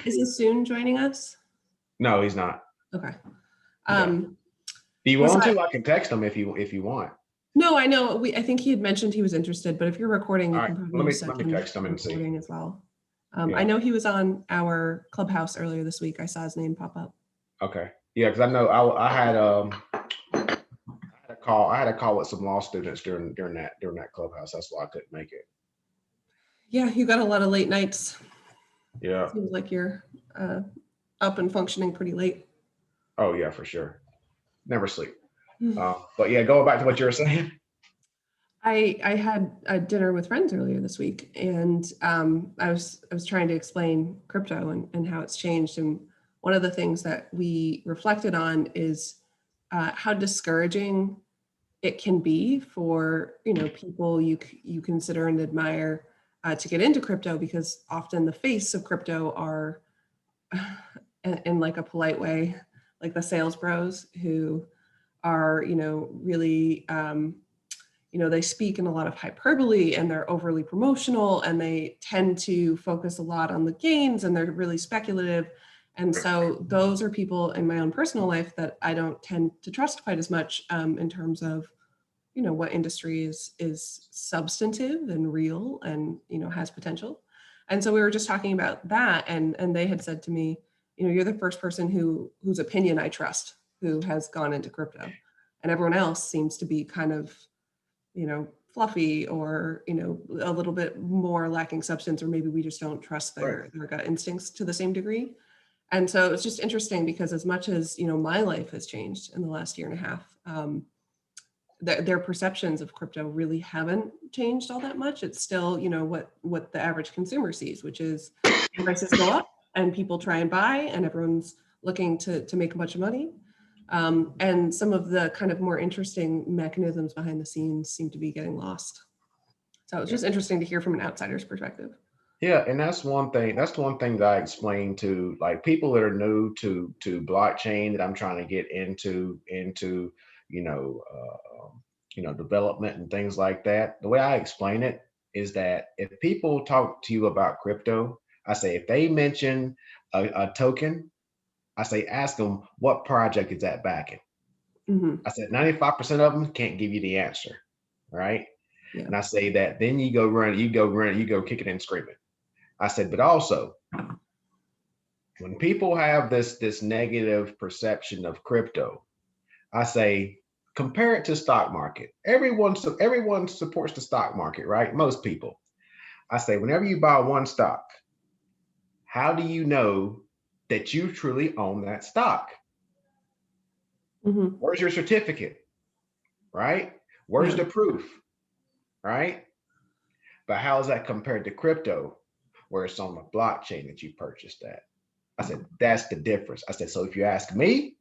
Is Asun joining us? No, he's not. Okay. Do you want to? I can text him if you want. No, I know. I think he had mentioned he was interested, but if you're recording, you can probably let me text him and see as well. I know he was on our Clubhouse earlier this week. I saw his name pop up. Okay. Yeah, because I know I had a call with some law students during that Clubhouse. That's why I couldn't make it. Yeah, you got a lot of late nights. Yeah. Seems like you're up and functioning pretty late. Oh yeah, for sure. Never sleep. But yeah, going back to what you were saying. I had a dinner with friends earlier this week, and I was trying to explain crypto and how it's changed. And one of the things that we reflected on is how discouraging it can be for people you consider and admire to get into crypto, because often the face of crypto are, in like a polite way, like the sales bros who are really they speak in a lot of hyperbole, and they're overly promotional, and they tend to focus a lot on the gains, and they're really speculative. And so those are people in my own personal life that I don't tend to trust quite as much in terms of what industry is substantive and real and has potential. And so we were just talking about that, and they had said to me, you're the first person whose opinion I trust, who has gone into crypto, and everyone else seems to be kind of fluffy, or a little bit more lacking substance, or maybe we just don't trust their gut instincts to the same degree. And so it's just interesting, because as much as my life has changed in the last year and a half, their perceptions of crypto really haven't changed all that much. It's still what the average consumer sees, which is prices go up and people try and buy, and everyone's looking to make a bunch of money. And some of the kind of more interesting mechanisms behind the scenes seem to be getting lost. So it's just interesting to hear from an outsider's perspective. Yeah, and that's one thing. That's the one thing that I explain to like people that are new to blockchain, that I'm trying to get into development and things like that. The way I explain it is that if people talk to you about crypto, I say if they mention a token, I say ask them what project is that backing. I said 95% of them can't give you the answer, right? Yeah. And I say that then you go kick it and scream it. I said, but also when people have this negative perception of crypto, I say compare it to stock market. Everyone supports the stock market, right? Most people. I say whenever you buy one stock, how do you know that you truly own that stock? Where's your certificate, right? Where's the proof, right? But how is that compared to crypto, where it's on the blockchain that you purchased that? I said, that's the difference. I said, so if you ask me,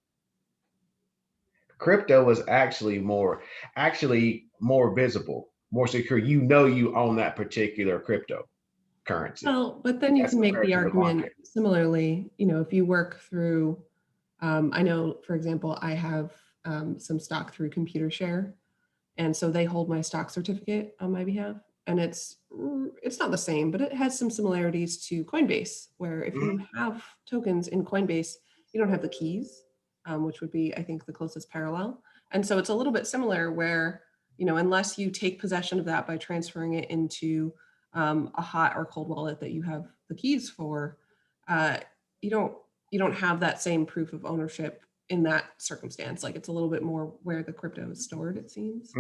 crypto is actually more visible, more secure. You own that particular cryptocurrency. Well, but then you can make the argument similarly, if you work through, I know, for example, I have some stock through ComputerShare, and so they hold my stock certificate on my behalf. And it's not the same, but it has some similarities to Coinbase, where if you have tokens in Coinbase, you don't have the keys, which would be, I think, the closest parallel. And so it's a little bit similar where, unless you take possession of that by transferring it into a hot or cold wallet that you have the keys for, you don't have that same proof of ownership in that circumstance. Like, it's a little bit more where the crypto is stored, it seems.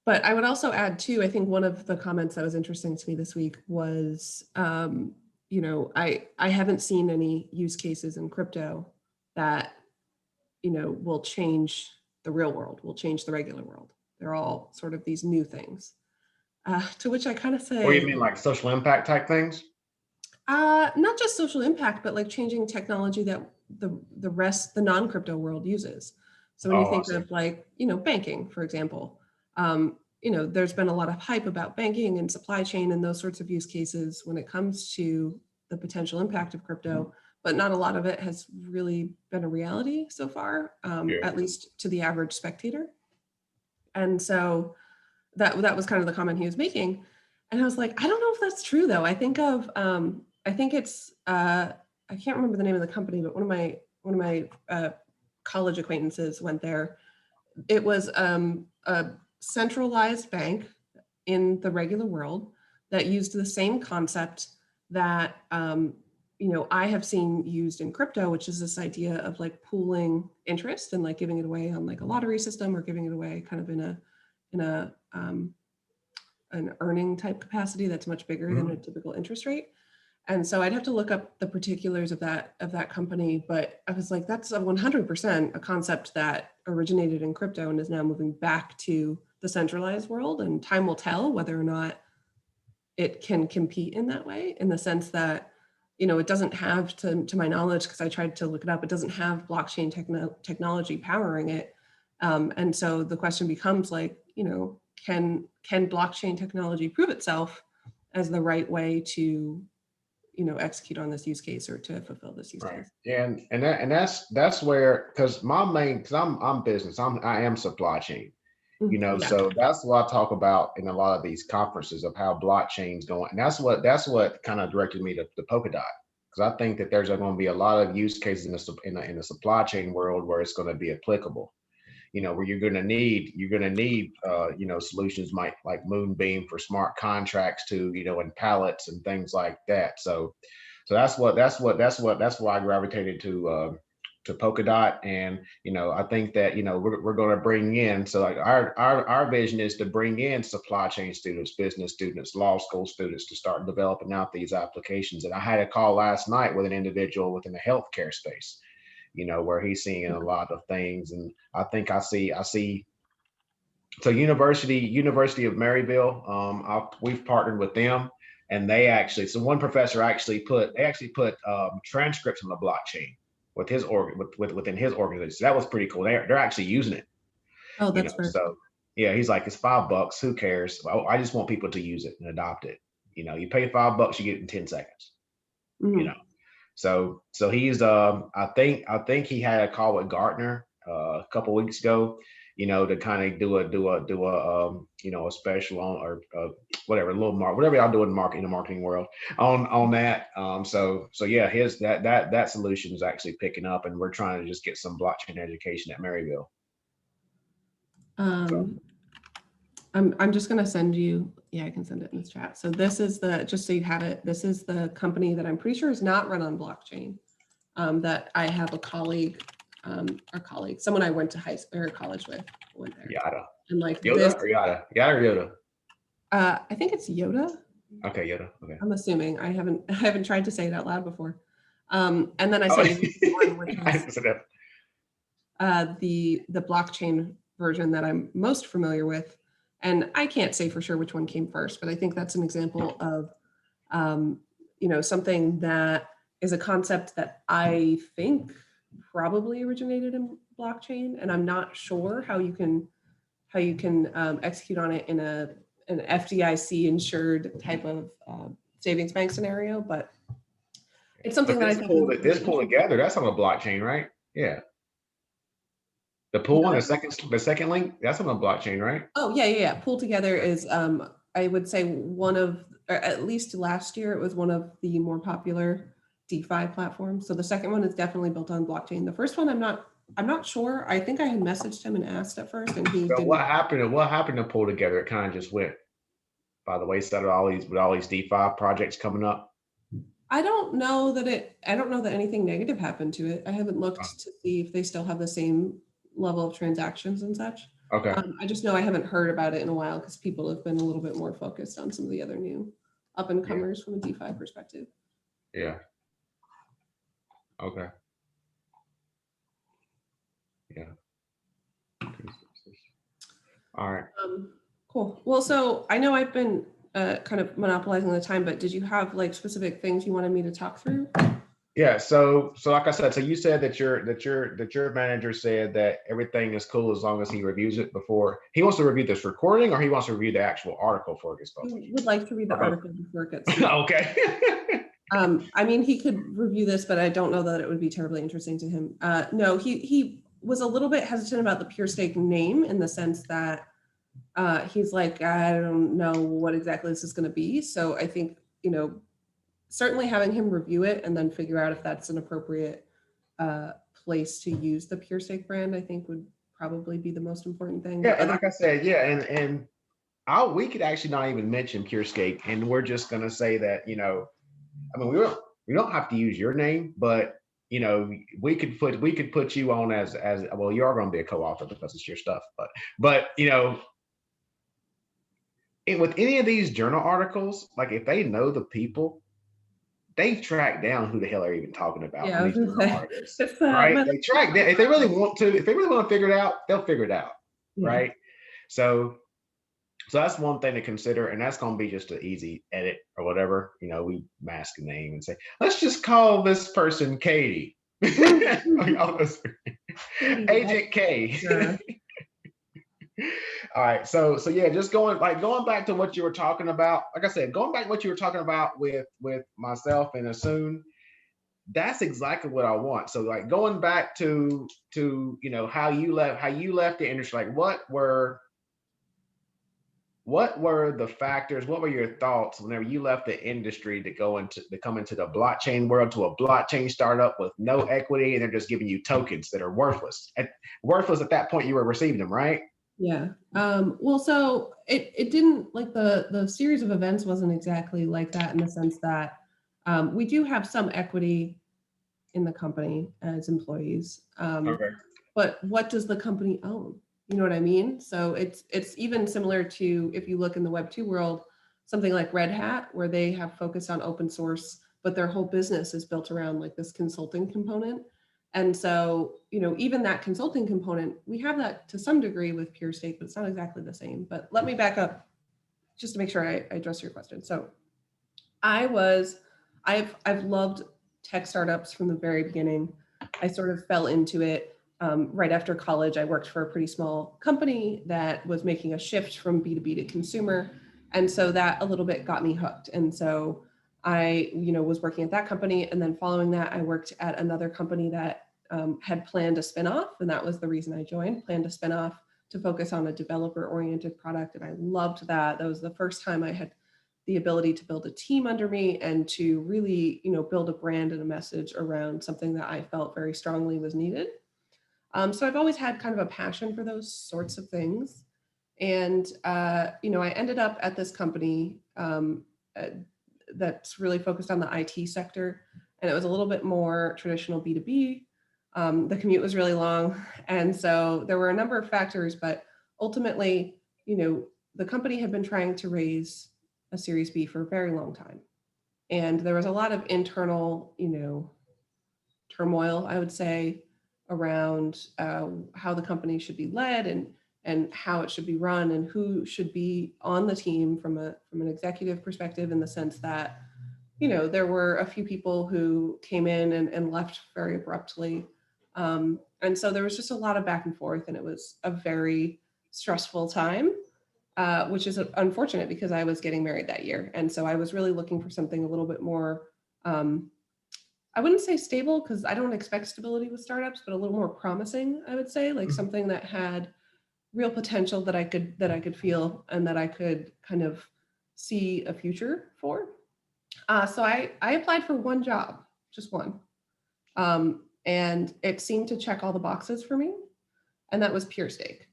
But I would also add too, I think one of the comments that was interesting to me this week was, I haven't seen any use cases in crypto that, will change the real world, will change the regular world. They're all sort of these new things. To which I kind of say, what do you mean, like social impact type things? Not just social impact, but like changing technology that the non-crypto world uses. So when you think of like, banking, for example, there's been a lot of hype about banking and supply chain and those sorts of use cases when it comes to the potential impact of crypto, but not a lot of it has really been a reality so far, at least to the average spectator. And so that was kind of the comment he was making. And I was like, I don't know if that's true though. I think it's, I can't remember the name of the company, but one of my college acquaintances went there. It was a centralized bank in the regular world that used the same concept that I have seen used in crypto, which is this idea of like pooling interest and like giving it away on like a lottery system or giving it away kind of in a an earning type capacity that's much bigger than a typical interest rate. And so I'd have to look up the particulars of that company, but I was like, that's 100% a concept that originated in crypto and is now moving back to the centralized world. And time will tell whether or not it can compete in that way, in the sense that, it doesn't have, to my knowledge, because I tried to look it up, it doesn't have blockchain technology powering it. And so the question becomes like, can blockchain technology prove itself as the right way to execute on this use case or to fulfill this use case? And that's where, because I'm business, I am supply chain, Yeah. so that's what I talk about in a lot of these conferences of how blockchain's going, and that's what kind of directed me to Polkadot, because I think that there's going to be a lot of use cases in the supply chain world where it's going to be applicable. Where you're going to need solutions like Moonbeam for smart contracts to, and pallets and things like that. So that's why I gravitated to Polkadot. And, I think that, we're going to bring in, so like our vision is to bring in supply chain students, business students, law school students to start developing out these applications. And I had a call last night with an individual within the healthcare space, where he's seeing a lot of things. And I think I see. So University of Maryville, we've partnered with them, and so one professor actually put transcripts on the blockchain with his within his organization. So that was pretty cool. They're actually using it. Oh, that's very so cool. Yeah, he's like, it's $5. Who cares? I just want people to use it and adopt it. You pay $5, you get it in 10 seconds. So he's I think he had a call with Gartner a couple weeks ago, to kind of do a special on or whatever, whatever y'all do in the marketing world on that. So yeah, that solution is actually picking up, and we're trying to just get some blockchain education at Maryville. I'm just going to send you, I can send it in this chat. So this is just so you have it, this is the company that I'm pretty sure is not run on blockchain, that I have a colleague, someone I went to high school or college with went there. Yada. And like Yoda or Yada? Yada or Yoda? I think it's Yoda. Okay, Yoda. Okay. I'm assuming. I haven't tried to say it out loud before. And then I said one, which is the blockchain version that I'm most familiar with. And I can't say for sure which one came first, but I think that's an example of, something that is a concept that I think probably originated in blockchain. And I'm not sure how you can execute on it in an FDIC insured type of savings bank scenario, but it's something that I think this pull together, that's on a blockchain, right? Yeah. The pool and the second link, that's on the blockchain, right? Oh, yeah. Pool together is, I would say one of, or at least last year, it was one of the more popular DeFi platforms. So the second one is definitely built on blockchain. The first one, I'm not sure. I think I had messaged him and asked at first, and he didn't. What happened to Pull Together? It kind of just went by the wayside with all these DeFi projects coming up. I don't know that anything negative happened to it. I haven't looked to see if they still have the same level of transactions and such. Okay. I just know I haven't heard about it in a while because people have been a little bit more focused on some of the other new up and comers from a DeFi perspective. Yeah. Okay. Yeah. All right. Cool. Well, so I know I've been kind of monopolizing the time, but did you have like specific things you wanted me to talk through? Yeah. So like I said, so you said that your manager said that everything is cool as long as he reviews it before. He wants to review this recording, or he wants to review the actual article before it gets published? He would like to read the article before it gets okay. I mean, he could review this, but I don't know that it would be terribly interesting to him. No, he was a little bit hesitant about the Pure Stake name, in the sense that he's like, I don't know what exactly this is going to be. So I think, certainly having him review it and then figure out if that's an appropriate place to use the PureStake brand, I think would probably be the most important thing. Yeah, and like I said, yeah, and we could actually not even mention PureStake, and we're just gonna say that, I mean, we don't have to use your name, but we could put you on as well. You are going to be a co-author because it's your stuff, but with any of these journal articles, like if they know the people, they track down who the hell are even talking about on these journal articles, right? They track down if they really want to figure it out, they'll figure it out, right? So that's one thing to consider, and that's going to be just an easy edit or whatever. We mask a name and say, let's just call this person Katie. Agent K. Sure. All right, so yeah, just going back to what you were talking about. Like I said, going back to what you were talking about with myself and Asun, that's exactly what I want. So like going back to how you left the industry, like what were the factors? What were your thoughts whenever you left the industry to come into the blockchain world, to a blockchain startup with no equity, and they're just giving you tokens that are worthless? Worthless at that point, you were receiving them, right? Yeah. Well, so it didn't, like, the series of events wasn't exactly like that, in the sense that we do have some equity in the company as employees. Okay. But what does the company own? You know what I mean? So it's even similar to, if you look in the Web2 world, something like Red Hat, where they have focused on open source, but their whole business is built around like this consulting component. And so, even that consulting component, we have that to some degree with PureStake, but it's not exactly the same. But let me back up just to make sure I address your question. So I've loved tech startups from the very beginning. I sort of fell into it. Right after college, I worked for a pretty small company that was making a shift from B2B to consumer. And so that a little bit got me hooked. And so I, was working at that company. And then following that, I worked at another company that had planned a spinoff. And that was the reason I joined, planned a spinoff to focus on a developer-oriented product. And I loved that. That was the first time I had the ability to build a team under me and to really, build a brand and a message around something that I felt very strongly was needed. So I've always had kind of a passion for those sorts of things. And, I ended up at this company that's really focused on the IT sector. And it was a little bit more traditional B2B. The commute was really long. And so there were a number of factors, but ultimately, the company had been trying to raise a Series B for a very long time. And there was a lot of internal, turmoil, I would say, around how the company should be led and how it should be run and who should be on the team from an executive perspective, in the sense that, there were a few people who came in and left very abruptly. And so there was just a lot of back and forth, and it was a very stressful time, which is unfortunate because I was getting married that year. And so I was really looking for something a little bit more, I wouldn't say stable, because I don't expect stability with startups, but a little more promising, I would say, like something that had real potential that I could feel and that I could kind of see a future for. So I applied for one job, just one. And it seemed to check all the boxes for me, and that was PureStake.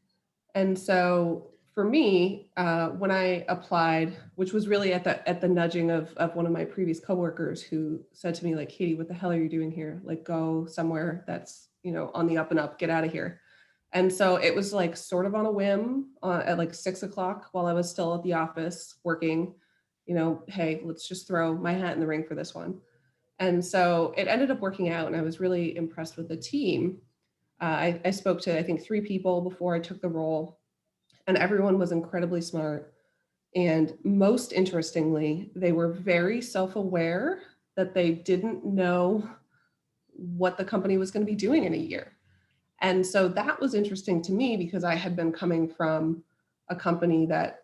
And so for me, when I applied, which was really at the nudging of one of my previous coworkers, who said to me, like, Katie, what the hell are you doing here? Like, go somewhere that's, on the up and up, get out of here. And so it was like sort of on a whim at like 6 o'clock while I was still at the office working, hey, let's just throw my hat in the ring for this one. And so it ended up working out, and I was really impressed with the team. I spoke to, I think, 3 people before I took the role, and everyone was incredibly smart. And most interestingly, they were very self-aware that they didn't know what the company was going to be doing in a year. And so that was interesting to me, because I had been coming from a company that,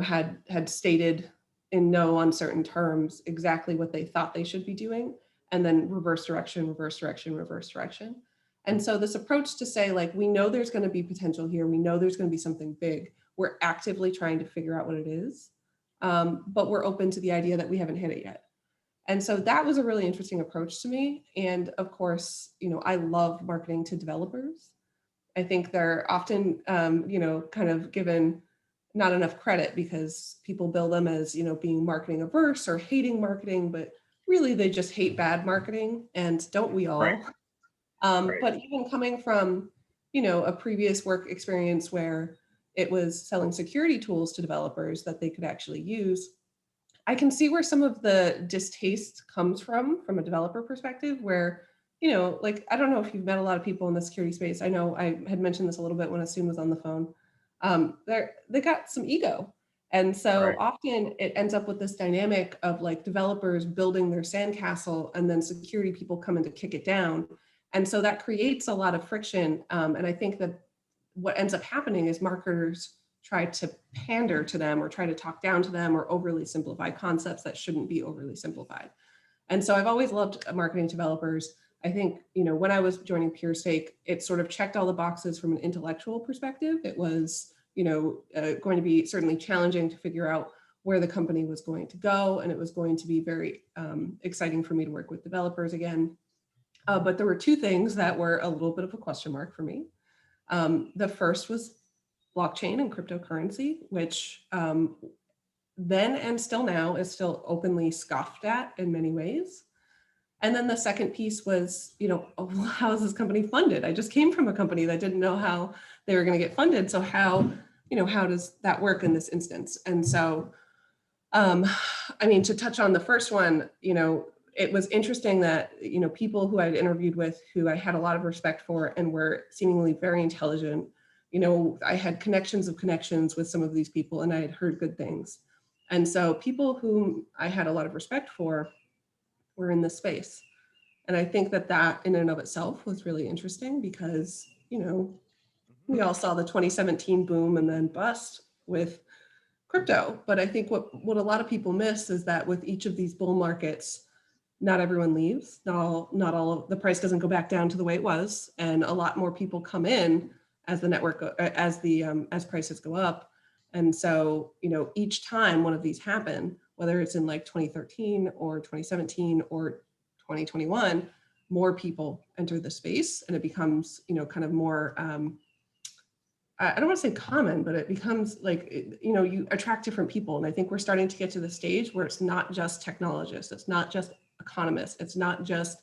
had stated in no uncertain terms exactly what they thought they should be doing, and then reverse direction, reverse direction, reverse direction. And so this approach to say, like, we know there's going to be potential here, we know there's going to be something big, we're actively trying to figure out what it is, but we're open to the idea that we haven't hit it yet. And so that was a really interesting approach to me. And of course, I love marketing to developers. I think they're often, kind of given not enough credit because people bill them as, being marketing averse or hating marketing, but really they just hate bad marketing, and don't we all? Right. But even coming from, a previous work experience where it was selling security tools to developers that they could actually use, I can see where some of the distaste comes from a developer perspective, where, like, I don't know if you've met a lot of people in the security space. I know I had mentioned this a little bit when Asun was on the phone. They got some ego. And so Right. often it ends up with this dynamic of like developers building their sandcastle and then security people come in to kick it down. And so that creates a lot of friction. And I think that what ends up happening is marketers try to pander to them or try to talk down to them or overly simplify concepts that shouldn't be overly simplified. And so I've always loved marketing developers. I think, when I was joining PureStake, it sort of checked all the boxes from an intellectual perspective. It was, going to be certainly challenging to figure out where the company was going to go. And it was going to be very exciting for me to work with developers again. But there were two things that were a little bit of a question mark for me. The first was blockchain and cryptocurrency, which then and still now is still openly scoffed at in many ways. And then the second piece was, how is this company funded? I just came from a company that didn't know how they were going to get funded. So how does that work in this instance? And so, to touch on the first one, it was interesting that, people who I'd interviewed with, who I had a lot of respect for and were seemingly very intelligent, I had connections of connections with some of these people and I had heard good things. And so people whom I had a lot of respect for were in this space. And I think that in and of itself was really interesting because, we all saw the 2017 boom and then bust with crypto. But I think what a lot of people miss is that with each of these bull markets, not everyone leaves. Not all of the price doesn't go back down to the way it was, and a lot more people come in as the network as prices go up. And so, each time one of these happen, whether it's in like 2013 or 2017 or 2021, more people enter the space, and it becomes, kind of more. I don't want to say common, but it becomes like, you attract different people. And I think we're starting to get to the stage where it's not just technologists, it's not just economists, it's not just,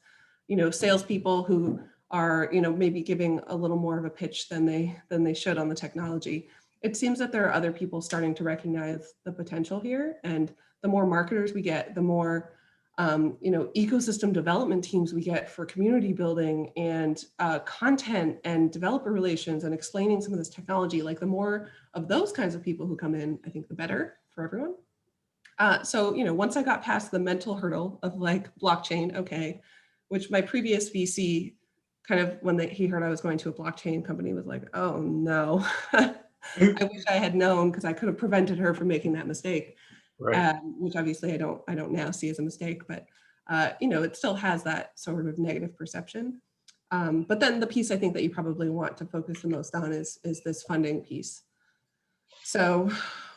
salespeople who are, maybe giving a little more of a pitch than they should on the technology. It seems that there are other people starting to recognize the potential here. And the more marketers we get, the more ecosystem development teams we get for community building and content and developer relations and explaining some of this technology, like the more of those kinds of people who come in, I think the better for everyone. So, once I got past the mental hurdle of like blockchain, okay, which my previous VC kind of, when he heard I was going to a blockchain company, was like, oh no, I wish I had known because I could have prevented her from making that mistake. Right. Which obviously I don't now see as a mistake, but it still has that sort of negative perception. But then the piece I think that you probably want to focus the most on is this funding piece. So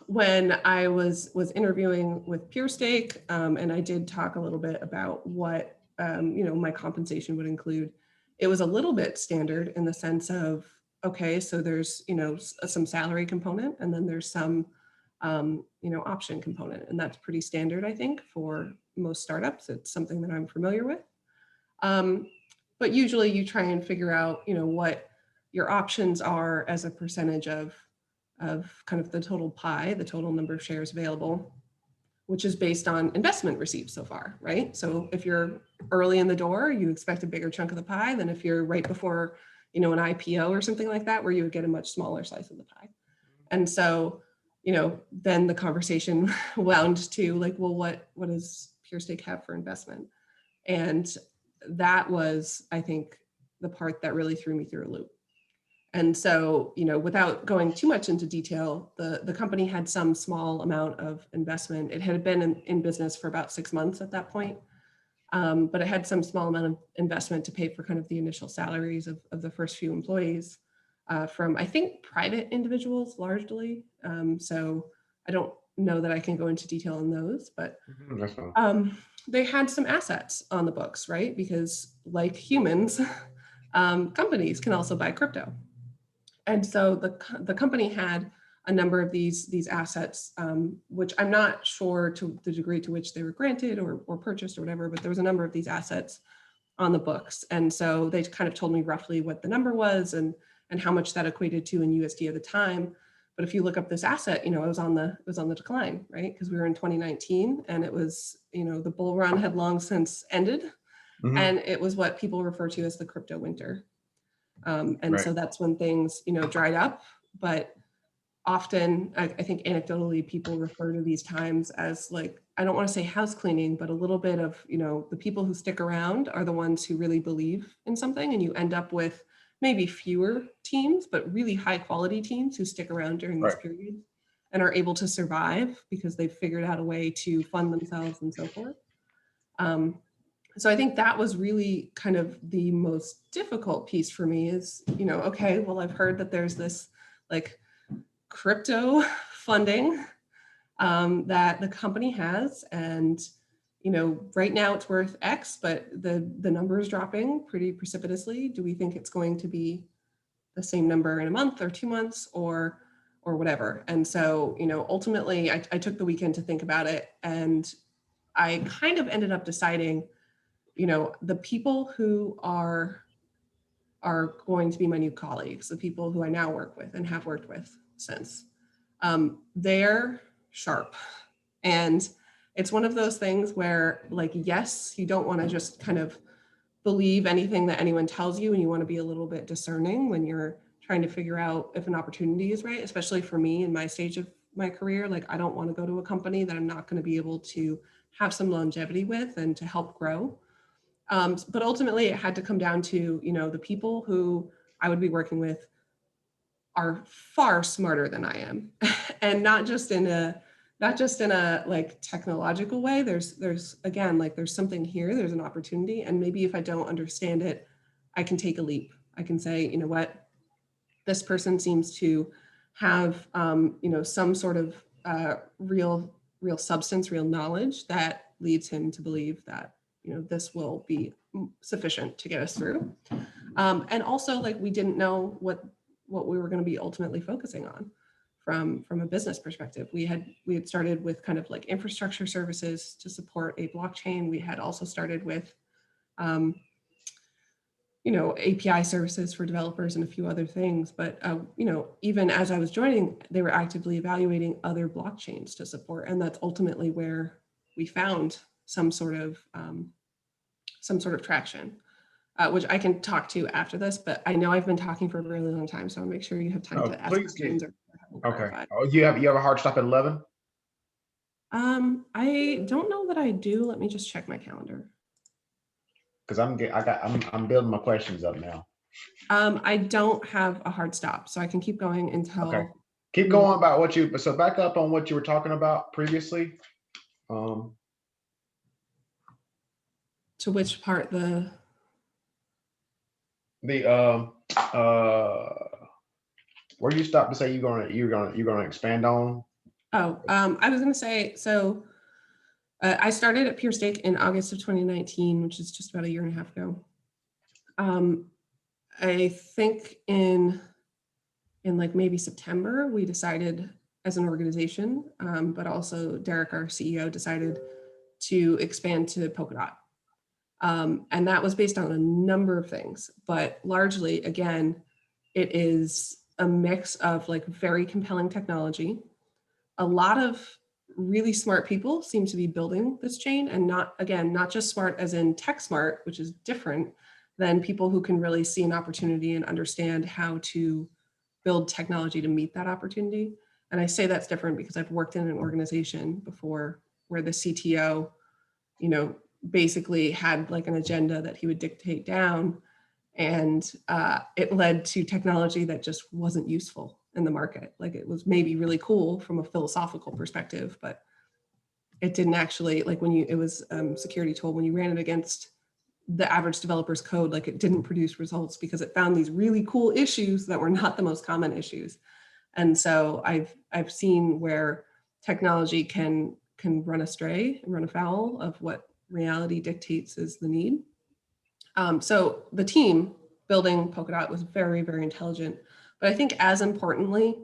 when I was interviewing with PureStake, and I did talk a little bit about what my compensation would include, it was a little bit standard in the sense of, okay, so there's some salary component, and then there's some option component. And that's pretty standard, I think, for most startups. It's something that I'm familiar with. But usually you try and figure out, what your options are as a percentage of kind of the total pie, the total number of shares available, which is based on investment received so far, right? So if you're early in the door, you expect a bigger chunk of the pie than if you're right before, an IPO or something like that, where you would get a much smaller slice of the pie. And so, then the conversation wound to like, well, what does PureStake have for investment? And that was, I think, the part that really threw me through a loop. And so, without going too much into detail, the company had some small amount of investment. It had been in business for about 6 months at that point, but it had some small amount of investment to pay for kind of the initial salaries of the first few employees. from, I think, private individuals largely. So I don't know that I can go into detail on those, but That's fine. they had some assets on the books, right? Because like humans, companies can also buy crypto. And so the company had a number of these assets, which I'm not sure to the degree to which they were granted or purchased or whatever, but there was a number of these assets on the books. And so they kind of told me roughly what the number was and how much that equated to in USD at the time. But if you look up this asset, it was on the decline, right? Because we were in 2019 and it was, the bull run had long since ended. And it was what people refer to as the crypto winter. And Right. so that's when things, dried up. But often, I think anecdotally, people refer to these times as like, I don't want to say house cleaning, but a little bit of, the people who stick around are the ones who really believe in something. And you end up with maybe fewer teams, but really high quality teams who stick around during these Right. periods and are able to survive because they've figured out a way to fund themselves and so forth. So I think that was really kind of the most difficult piece for me is, okay, well, I've heard that there's this like crypto funding that the company has. And, right now it's worth X, but the number is dropping pretty precipitously. Do we think it's going to be the same number in a month or 2 months or whatever? And so, ultimately I took the weekend to think about it. And I kind of ended up deciding, the people who are going to be my new colleagues, the people who I now work with and have worked with since, they're sharp. And it's one of those things where, like, yes, you don't want to just kind of believe anything that anyone tells you, and you want to be a little bit discerning when you're trying to figure out if an opportunity is right, especially for me in my stage of my career. Like, I don't want to go to a company that I'm not going to be able to have some longevity with and to help grow. But ultimately, it had to come down to, the people who I would be working with are far smarter than I am, and not just in a like technological way. There's again, like, there's something here, there's an opportunity, and maybe if I don't understand it, I can take a leap. I can say, you know what, this person seems to have some sort of real substance, real knowledge that leads him to believe that this will be sufficient to get us through. And also, like, we didn't know what we were going to be ultimately focusing on from a business perspective. We had started with kind of like infrastructure services to support a blockchain. We had also started with API services for developers and a few other things. But, even as I was joining, they were actively evaluating other blockchains to support. And that's ultimately where we found some sort of traction, which I can talk to after this, but I know I've been talking for a really long time. So I'll make sure you have time to ask questions. Okay. Oh, you have a hard stop at 11? I don't know that I do. Let me just check my calendar. Because I'm building my questions up now. I don't have a hard stop, so I can keep going until. Okay. Keep going about so back up on what you were talking about previously. To which part? Where you stopped to say you're gonna expand on? Oh, I was gonna say, so I started at Pure Stake in August of 2019, which is just about 1.5 years ago. I think in like maybe September, we decided as an organization, but also Derek, our CEO, decided to expand to Polkadot. And that was based on a number of things, but largely, again, it is a mix of like very compelling technology. A lot of really smart people seem to be building this chain, and not just smart as in tech smart, which is different than people who can really see an opportunity and understand how to build technology to meet that opportunity. And I say that's different because I've worked in an organization before where the CTO, basically had like an agenda that he would dictate down, and it led to technology that just wasn't useful in the market. Like, it was maybe really cool from a philosophical perspective, but it didn't actually, like, when it was security tool, when you ran it against the average developer's code, like it didn't produce results because it found these really cool issues that were not the most common issues. And so I've seen where technology can run astray and run afoul of what reality dictates is the need. So the team building Polkadot was very, very intelligent. But I think as importantly,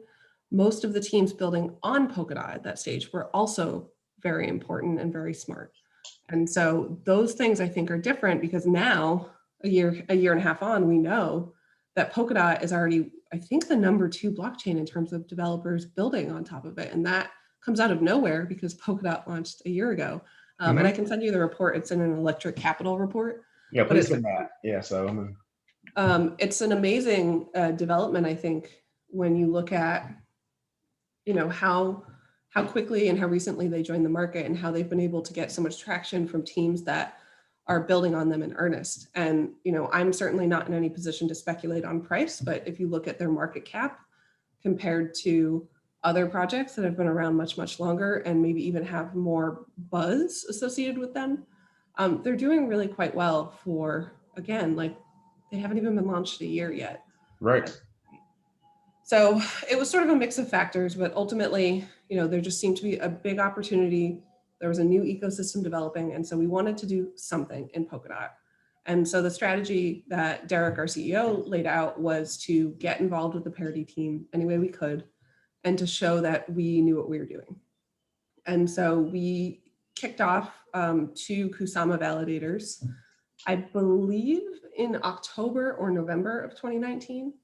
most of the teams building on Polkadot at that stage were also very important and very smart. And so those things I think are different because now, a year and a half on, we know that Polkadot is already, I think, the #2 blockchain in terms of developers building on top of it. And that comes out of nowhere because Polkadot launched a year ago. And I can send you the report. It's in an Electric Capital report. Yeah, please send that. Yeah, so it's an amazing development, I think, when you look at, how quickly and how recently they joined the market and how they've been able to get so much traction from teams that are building on them in earnest. And, I'm certainly not in any position to speculate on price, but if you look at their market cap compared to other projects that have been around much, much longer and maybe even have more buzz associated with them, they're doing really quite well for, again, like they haven't even been launched a year yet. right. So it was sort of a mix of factors, but ultimately, there just seemed to be a big opportunity. There was a new ecosystem developing. And so we wanted to do something in Polkadot. And so the strategy that Derek, our CEO, laid out was to get involved with the parity team any way we could and to show that we knew what we were doing. And so we kicked off 2 Kusama validators, I believe in October or November of 2019.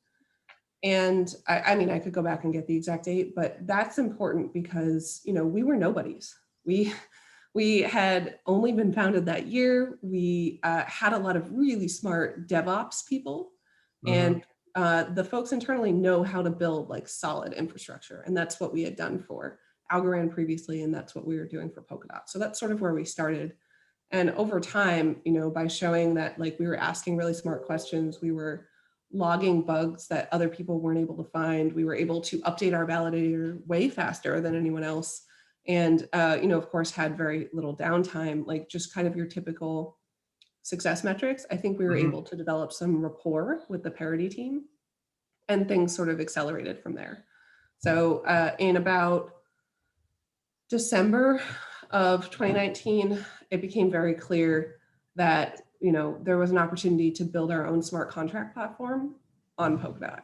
And I mean, I could go back and get the exact date, but that's important because, we were nobodies. We had only been founded that year. We had a lot of really smart DevOps people, and the folks internally know how to build like solid infrastructure. And that's what we had done for Algorand previously, and that's what we were doing for Polkadot. So that's sort of where we started. And over time, by showing that like we were asking really smart questions, we were logging bugs that other people weren't able to find. We were able to update our validator way faster than anyone else. And, of course, had very little downtime, like just kind of your typical success metrics. I think we were able to develop some rapport with the parity team, and things sort of accelerated from there. So in about December of 2019, it became very clear that there was an opportunity to build our own smart contract platform on Polkadot.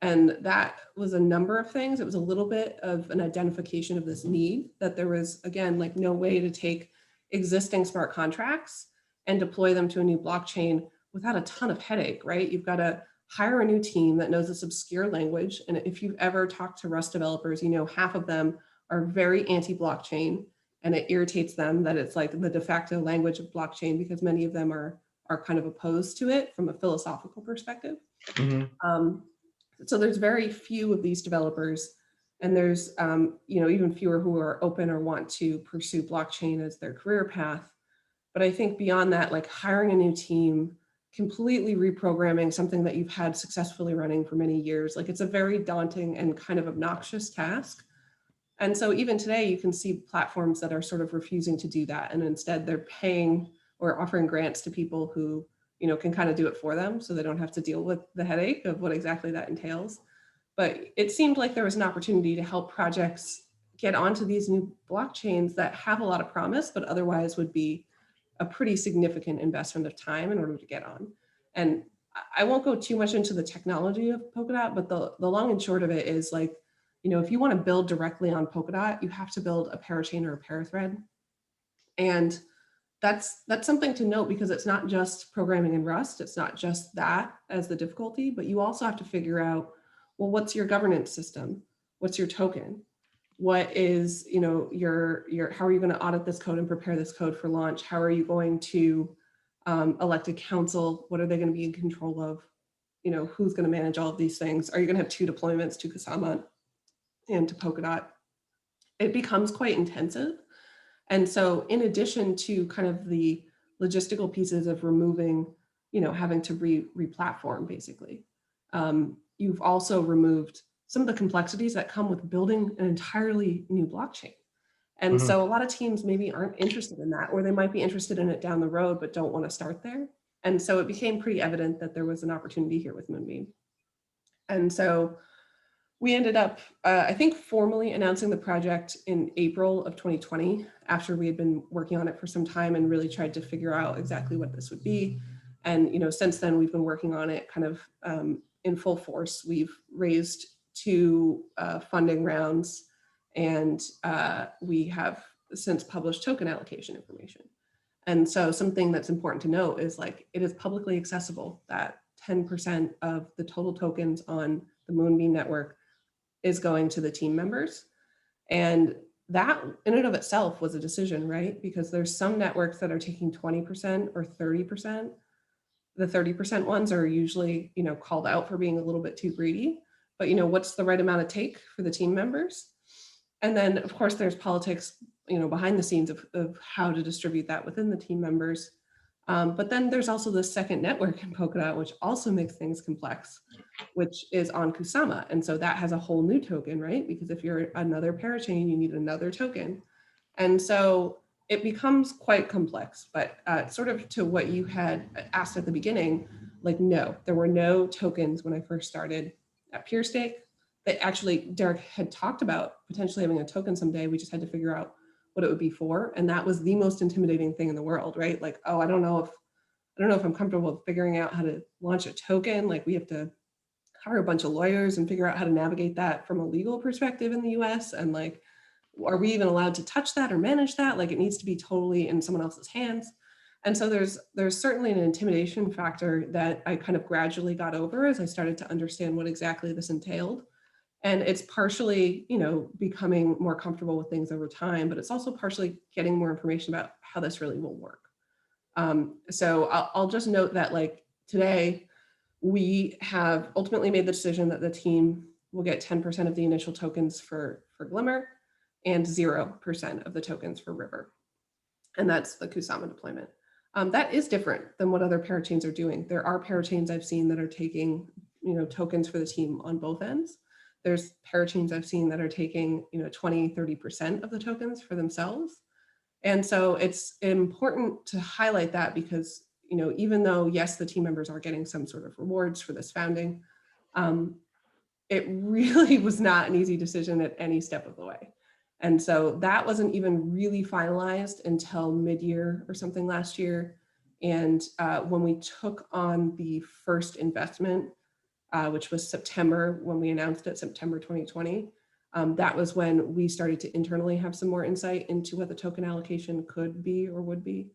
And that was a number of things. It was a little bit of an identification of this need that there was, again, like no way to take existing smart contracts and deploy them to a new blockchain without a ton of headache, right? You've got to hire a new team that knows this obscure language. And if you've ever talked to Rust developers, half of them are very anti-blockchain. And it irritates them that it's like the de facto language of blockchain because many of them are kind of opposed to it from a philosophical perspective. So there's very few of these developers, and there's even fewer who are open or want to pursue blockchain as their career path. But I think beyond that, like hiring a new team, completely reprogramming something that you've had successfully running for many years, like it's a very daunting and kind of obnoxious task. And so even today, you can see platforms that are sort of refusing to do that. And instead they're paying or offering grants to people who, can kind of do it for them so they don't have to deal with the headache of what exactly that entails. But it seemed like there was an opportunity to help projects get onto these new blockchains that have a lot of promise, but otherwise would be a pretty significant investment of time in order to get on. And I won't go too much into the technology of Polkadot, but the long and short of it is like, if you want to build directly on Polkadot, you have to build a parachain or a parathread. And that's something to note because it's not just programming in Rust. It's not just that as the difficulty, but you also have to figure out, well, what's your governance system? What's your token? What is, your how are you going to audit this code and prepare this code for launch? How are you going to elect a council? What are they going to be in control of? Who's going to manage all of these things? Are you going to have 2 deployments to Kusama and to Polkadot? It becomes quite intensive. And so in addition to kind of the logistical pieces of removing, having to re-platform basically, you've also removed some of the complexities that come with building an entirely new blockchain. And so a lot of teams maybe aren't interested in that, or they might be interested in it down the road, but don't want to start there. And so it became pretty evident that there was an opportunity here with Moonbeam. And so we ended up, I think, formally announcing the project in April of 2020, after we had been working on it for some time and really tried to figure out exactly what this would be. And since then, we've been working on it kind of in full force. We've raised 2 funding rounds, and we have since published token allocation information. And so something that's important to note is like, it is publicly accessible that 10% of the total tokens on the Moonbeam network is going to the team members. And that in and of itself was a decision, right? Because there's some networks that are taking 20% or 30%. The 30% ones are usually, called out for being a little bit too greedy, but what's the right amount to take for the team members? And then of course there's politics, behind the scenes of how to distribute that within the team members. But then there's also the second network in Polkadot, which also makes things complex, which is on Kusama. And so that has a whole new token, right? Because if you're another parachain, you need another token. And so it becomes quite complex, but sort of to what you had asked at the beginning, like, no, there were no tokens when I first started at PureStake. That actually Derek had talked about potentially having a token someday. We just had to figure out what it would be for. And that was the most intimidating thing in the world, right? Like, oh, I don't know if I'm comfortable figuring out how to launch a token. Like, we have to hire a bunch of lawyers and figure out how to navigate that from a legal perspective in the US. And like, are we even allowed to touch that or manage that? Like, it needs to be totally in someone else's hands. And so there's certainly an intimidation factor that I kind of gradually got over as I started to understand what exactly this entailed. And it's partially, becoming more comfortable with things over time, but it's also partially getting more information about how this really will work. So I'll just note that, like, today, we have ultimately made the decision that the team will get 10% of the initial tokens for Glimmer and 0% of the tokens for River. And that's the Kusama deployment. That is different than what other parachains are doing. There are parachains I've seen that are taking, tokens for the team on both ends. There's parachains I've seen that are taking, 20, 30% of the tokens for themselves. And so it's important to highlight that because, even though, yes, the team members are getting some sort of rewards for this founding, it really was not an easy decision at any step of the way. And so that wasn't even really finalized until mid-year or something last year. And when we took on the first investment, which was September, when we announced it, September 2020, that was when we started to internally have some more insight into what the token allocation could be or would be.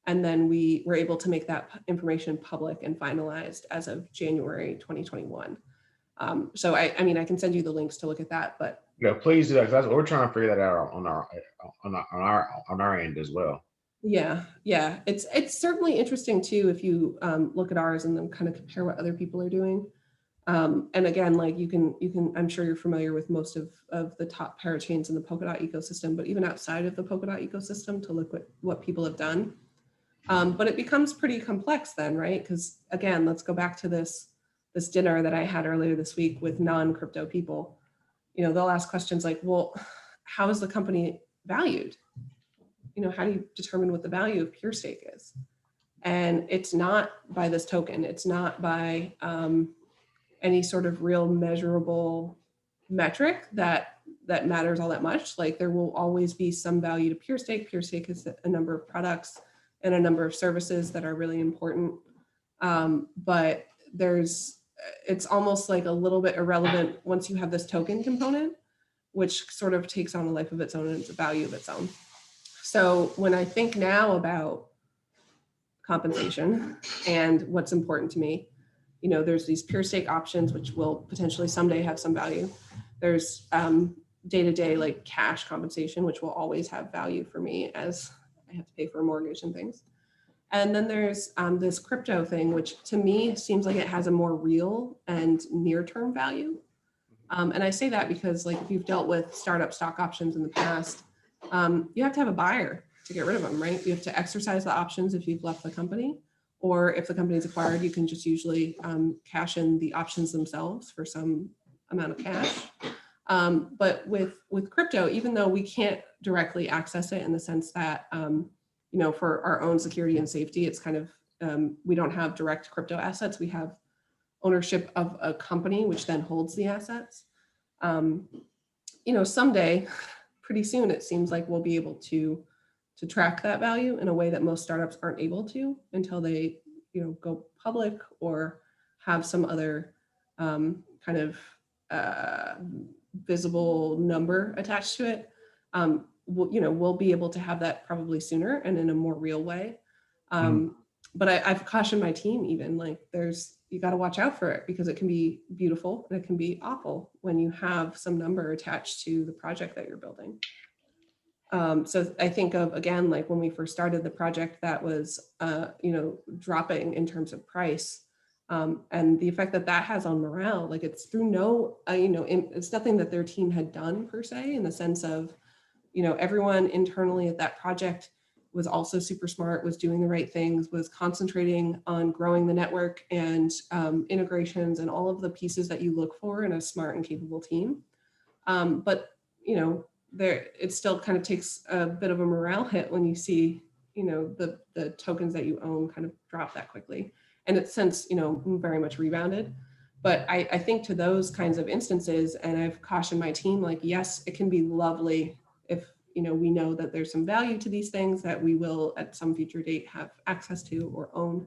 And then we were able to make that information public and finalized as of January 2021. So I mean, I can send you the links to look at that, but Yeah, please do that, because we're trying to figure that out on our end as well. yeah, it's certainly interesting too if you look at ours and then kind of compare what other people are doing. And again, like you can, I'm sure you're familiar with most of the top parachains in the Polkadot ecosystem, but even outside of the Polkadot ecosystem to look what people have done. But it becomes pretty complex then, right? Because again, let's go back to this dinner that I had earlier this week with non-crypto people. They'll ask questions like, well, how is the company valued? How do you determine what the value of PureStake is? And it's not by this token. It's not by any sort of real measurable metric that matters all that much. Like, there will always be some value to PureStake. PureStake is a number of products and a number of services that are really important. But it's almost like a little bit irrelevant once you have this token component, which sort of takes on a life of its own and it's a value of its own. So when I think now about compensation and what's important to me, there's these PureStake options, which will potentially someday have some value. There's day-to-day like cash compensation, which will always have value for me as I have to pay for a mortgage and things. And then there's this crypto thing, which to me seems like it has a more real and near-term value. And I say that because, like, if you've dealt with startup stock options in the past, you have to have a buyer to get rid of them, right? You have to exercise the options if you've left the company, or if the company is acquired, you can just usually cash in the options themselves for some amount of cash. But with crypto, even though we can't directly access it in the sense that, for our own security and safety, it's kind of we don't have direct crypto assets. We have ownership of a company, which then holds the assets. Someday, pretty soon, it seems like we'll be able to track that value in a way that most startups aren't able to until they, go public or have some other kind of visible number attached to it. We'll be able to have that probably sooner and in a more real way. But I've cautioned my team, even like you got to watch out for it, because it can be beautiful and it can be awful when you have some number attached to the project that you're building. So I think of, again, like when we first started the project that was, dropping in terms of price, and the effect that has on morale. Like it's through it's nothing that their team had done per se, in the sense of, everyone internally at that project was also super smart, was doing the right things, was concentrating on growing the network and integrations and all of the pieces that you look for in a smart and capable team. But, it still kind of takes a bit of a morale hit when you see, the tokens that you own kind of drop that quickly. And it's since, very much rebounded. But I think to those kinds of instances, and I've cautioned my team, like, yes, it can be lovely if, we know that there's some value to these things that we will at some future date have access to or own.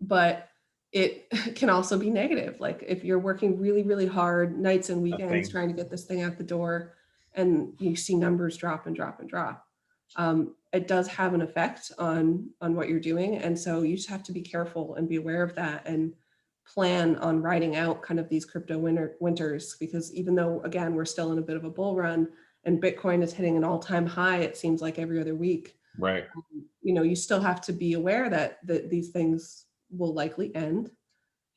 But it can also be negative. Like if you're working really, really hard nights and weekends trying to get this thing out the door, and you see numbers drop and drop and drop, it does have an effect on what you're doing. And so you just have to be careful and be aware of that and plan on riding out kind of these crypto winters, because even though, again, we're still in a bit of a bull run and Bitcoin is hitting an all-time high, it seems like every other week, right? You still have to be aware that these things will likely end,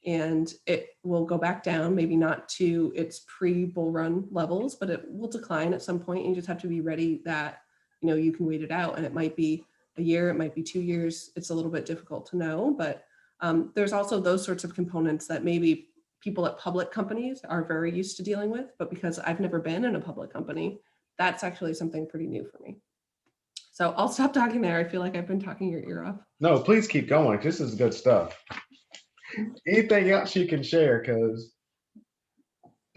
and it will go back down, maybe not to its pre-bull run levels, but it will decline at some point. And you just have to be ready that, you can wait it out. And it might be a year, it might be 2 years. It's a little bit difficult to know, but there's also those sorts of components that maybe people at public companies are very used to dealing with, but because I've never been in a public company, that's actually something pretty new for me. So I'll stop talking there. I feel like I've been talking your ear off. No, please keep going. This is good stuff. Anything else you can share? Because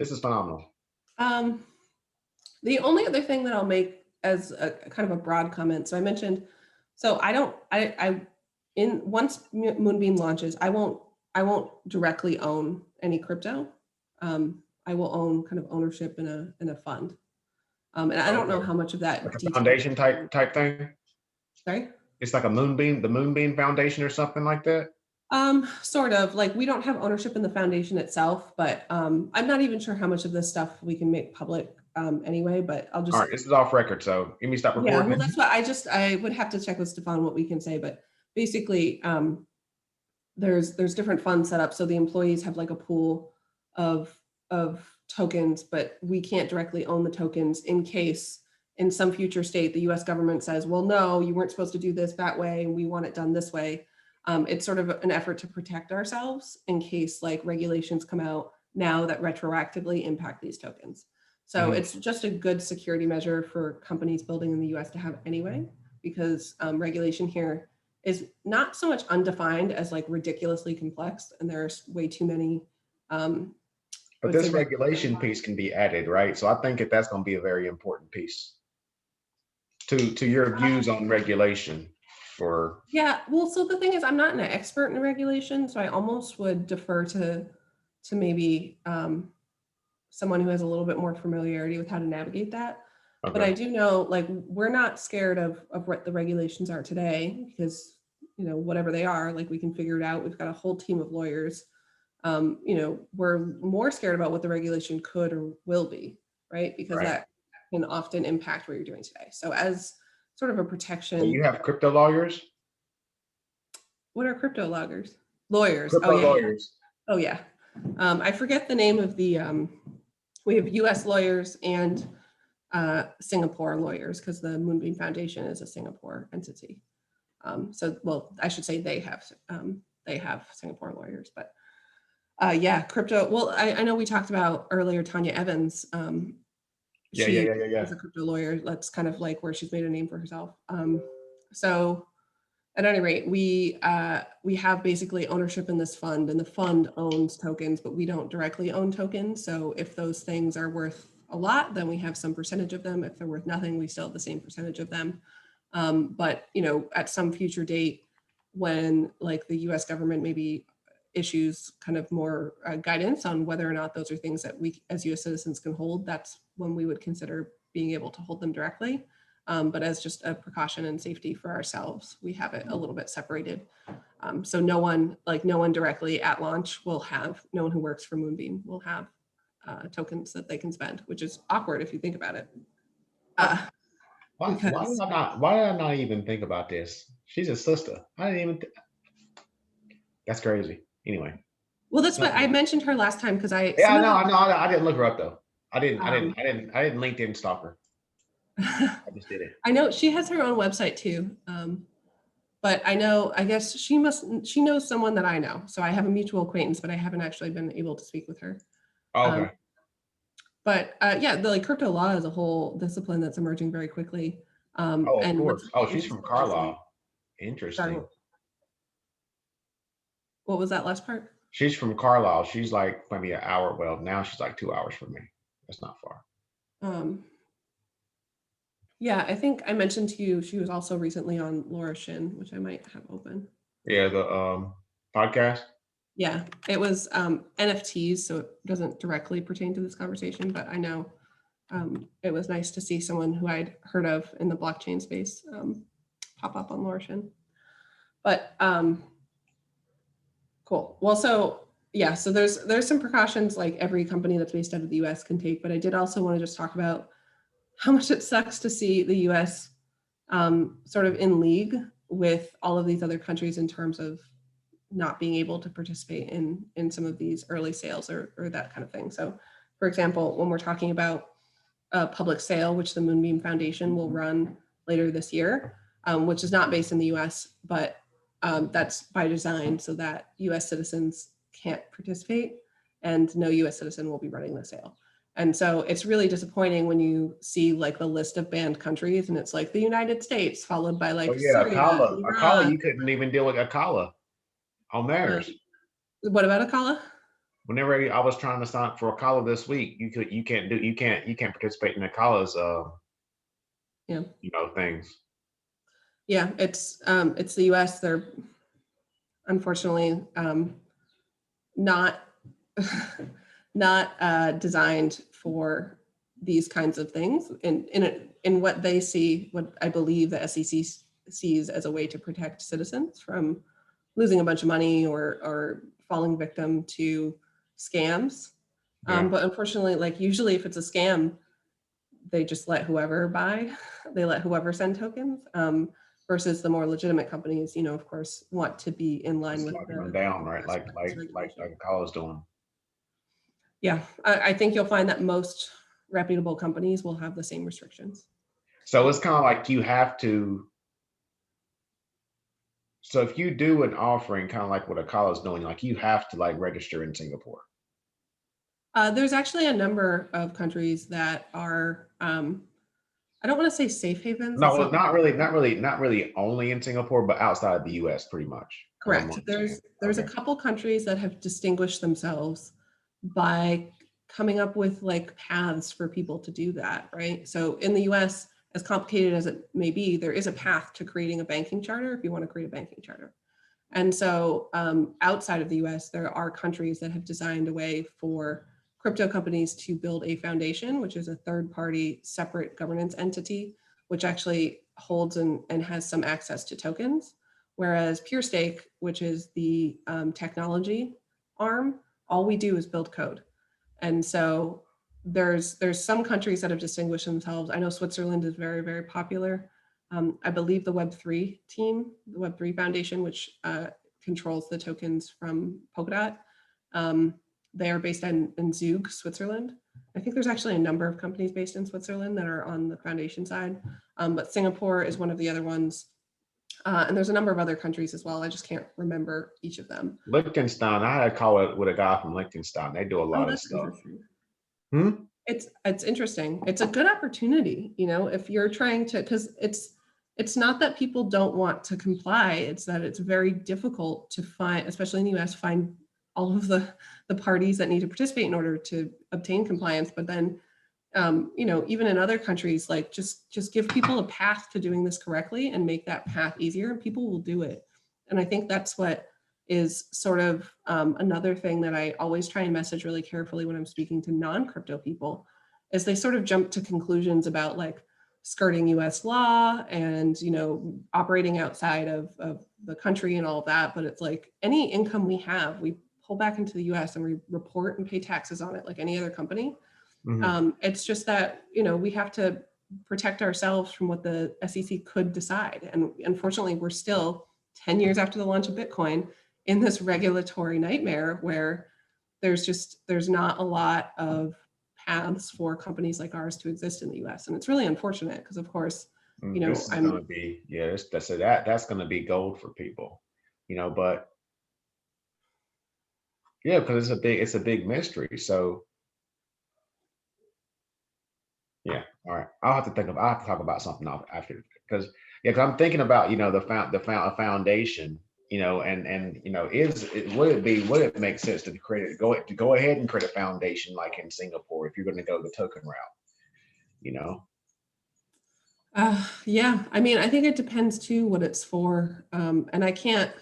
this is phenomenal. The only other thing that I'll make as a kind of a broad comment. So I mentioned, so once Moonbeam launches, I won't directly own any crypto. I will own kind of ownership in a fund. And I don't know how much of that, like a foundation type thing. Sorry? It's like the Moonbeam Foundation or something like that. Sort of. Like we don't have ownership in the foundation itself, but I'm not even sure how much of this stuff we can make public anyway. But I'll just. All right, this is off record, so let me stop recording. Yeah, well, that's what I would have to check with Stefan what we can say, but basically, there's different funds set up, so the employees have like a pool of tokens, but we can't directly own the tokens in case in some future state the US government says, well, no, you weren't supposed to do this that way, and we want it done this way. It's sort of an effort to protect ourselves in case like regulations come out now that retroactively impact these tokens. So it's just a good security measure for companies building in the US to have anyway, because regulation here is not so much undefined as like ridiculously complex, and there's way too many. But this regulation piece can be added, right? So I think that's going to be a very important piece to your views on regulation. Yeah, well, so the thing is, I'm not an expert in regulation, so I almost would defer to maybe someone who has a little bit more familiarity with how to navigate that. Okay. But I do know, like, we're not scared of what the regulations are today, because, whatever they are, like, we can figure it out. We've got a whole team of lawyers. We're more scared about what the regulation could or will be, right? Because that can often impact what you're doing today. So as sort of a protection. So you have crypto lawyers? What are crypto lawyers? Lawyers. Crypto lawyers. Oh yeah. I forget the name of the, we have US lawyers and Singapore lawyers, because the Moonbeam Foundation is a Singapore entity. Well, I should say they have Singapore lawyers, but yeah, crypto. Well, I know we talked about earlier, Tanya Evans. She is a crypto lawyer. That's kind of like where she's made a name for herself. So at any rate, we have basically ownership in this fund, and the fund owns tokens, but we don't directly own tokens. So if those things are worth a lot, then we have some percentage of them. If they're worth nothing, we still have the same percentage of them. But at some future date, when like the U.S. government maybe issues kind of more guidance on whether or not those are things that we as U.S. citizens can hold, that's when we would consider being able to hold them directly. But as just a precaution and safety for ourselves, we have it a little bit separated. So no one directly at launch will have, no one who works for Moonbeam will have tokens that they can spend, which is awkward if you think about it. Why did I not even think about this? She's a sister. I didn't even. That's crazy. Anyway. Well, that's what I mentioned her last time because I. Yeah, I didn't look her up though. I didn't LinkedIn stalk her. I just did it. I know she has her own website too. But I guess she knows someone that I know. So I have a mutual acquaintance, but I haven't actually been able to speak with her. Okay. But yeah, the crypto law is a whole discipline that's emerging very quickly. Of course. Oh, she's from Carlisle. Interesting. Sorry. What was that last part? She's from Carlisle. She's like maybe an hour. Well, now she's like 2 hours from me. That's not far. Yeah, I think I mentioned to you she was also recently on Laura Shin, which I might have open. Yeah, the podcast. Yeah, it was NFTs, so it doesn't directly pertain to this conversation, but I know it was nice to see someone who I'd heard of in the blockchain space pop up on Laura Shin. But cool. Well, so yeah, so there's some precautions like every company that's based out of the US can take, but I did also want to just talk about how much it sucks to see the US sort of in league with all of these other countries in terms of not being able to participate in some of these early sales or that kind of thing. So for example, when we're talking about a public sale, which the Moonbeam Foundation will run later this year, which is not based in the US, but that's by design so that US citizens can't participate and no US citizen will be running the sale. And so it's really disappointing when you see like the list of banned countries and it's like the United States followed by like Syria, Akala, you couldn't even deal with Akala on theirs. What about Akala? Whenever I was trying to sign up for Akala this week, you can't participate in Akala's things. Yeah, it's the US. They're unfortunately not designed for these kinds of things in what they see, what I believe the SEC sees as a way to protect citizens from losing a bunch of money or falling victim to scams. Yeah. But unfortunately, like usually if it's a scam, they just let whoever buy, they let whoever send tokens, versus the more legitimate companies, of course, want to be in line with them down, right? Like Akala's doing. Yeah, I think you'll find that most reputable companies will have the same restrictions. So it's kind of like you have to. So if you do an offering, kind of like what Akala's doing, like you have to like register in Singapore. There's actually a number of countries that are, I don't want to say safe havens. No, not really only in Singapore, but outside of the US pretty much. Correct. There's a couple countries that have distinguished themselves by coming up with like paths for people to do that, right? So in the US, as complicated as it may be, there is a path to creating a banking charter if you want to create a banking charter. And so outside of the US, there are countries that have designed a way for crypto companies to build a foundation, which is a third-party separate governance entity, which actually holds and has some access to tokens. Whereas PureStake, which is the technology arm, all we do is build code. And so there's some countries that have distinguished themselves. I know Switzerland is very, very popular. I believe the Web3 team, the Web3 Foundation, which controls the tokens from Polkadot, they are based in Zug, Switzerland. I think there's actually a number of companies based in Switzerland that are on the foundation side, but Singapore is one of the other ones. And there's a number of other countries as well. I just can't remember each of them. Liechtenstein, I had a call with a guy from Liechtenstein. They do a lot of stuff. It's interesting. It's a good opportunity, if you're trying to, because it's not that people don't want to comply, it's that it's very difficult to find, especially in the US, find all of the parties that need to participate in order to obtain compliance. But then, you know, even in other countries, like just give people a path to doing this correctly and make that path easier, and people will do it. And I think that's what is sort of another thing that I always try and message really carefully when I'm speaking to non-crypto people, is they sort of jump to conclusions about like skirting US law and, you know, operating outside of the country and all of that. But it's like any income we have, we pull back into the US and we report and pay taxes on it like any other company. It's just that, you know, we have to protect ourselves from what the SEC could decide. And unfortunately, we're still 10 years after the launch of Bitcoin in this regulatory nightmare where there's not a lot of paths for companies like ours to exist in the US. And it's really unfortunate because, of course, you know, this is going to be, yeah, that's going to be gold for people, you know, but yeah, because it's a big mystery. So yeah, all right. I'll have to talk about something after, because yeah, because I'm thinking about, you know, the foundation, you know, and you know, would it make sense to go ahead and create a foundation like in Singapore if you're going to go the token route, you know? Yeah, I mean, I think it depends too what it's for. And I can't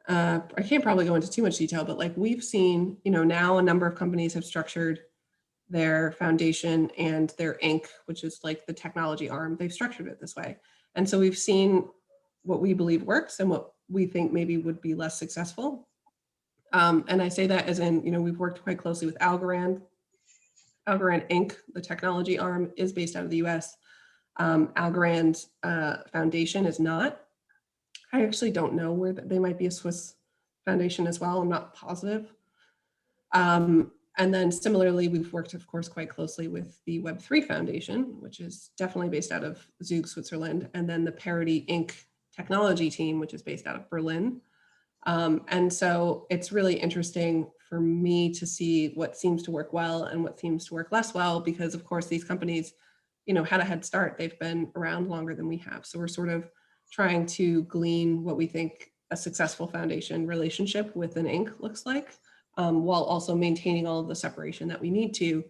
probably go into too much detail, but like we've seen, you know, now a number of companies have structured their foundation and their Inc., which is like the technology arm, they've structured it this way. And so we've seen what we believe works and what we think maybe would be less successful. And I say that as in, you know, we've worked quite closely with Algorand. Algorand Inc., the technology arm, is based out of the US. Algorand Foundation is not. I actually don't know where they might be a Swiss foundation as well. I'm not positive. And then similarly, we've worked, of course, quite closely with the Web3 Foundation, which is definitely based out of Zug, Switzerland, and then the Parity Inc. technology team, which is based out of Berlin. And so it's really interesting for me to see what seems to work well and what seems to work less well, because of course these companies, you know, had a head start. They've been around longer than we have. So we're sort of trying to glean what we think a successful foundation relationship with an Inc. looks like, while also maintaining all of the separation that we need to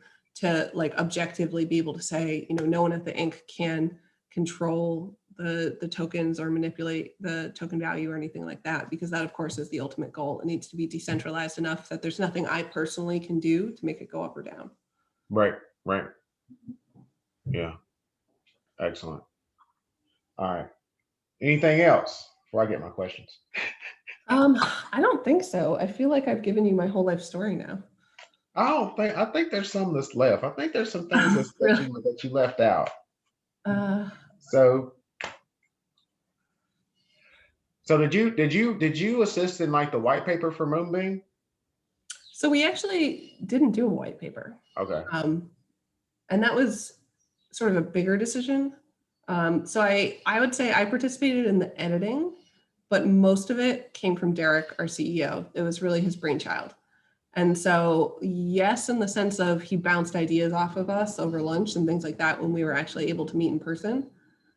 like objectively be able to say, you know, no one at the Inc. can control the tokens or manipulate the token value or anything like that, because that of course is the ultimate goal. It needs to be decentralized enough that there's nothing I personally can do to make it go up or down. Right. Yeah. Excellent. All right. Anything else before I get my questions? I don't think so. I feel like I've given you my whole life story now. I think there's some that's left. I think there's some things Really? that you left out. Uh, So did you assist in like the white paper for Moonbeam? so we actually didn't do a white paper. Okay. And that was sort of a bigger decision. So I would say I participated in the editing, but most of it came from Derek, our CEO. It was really his brainchild. And so, yes, in the sense of he bounced ideas off of us over lunch and things like that when we were actually able to meet in person.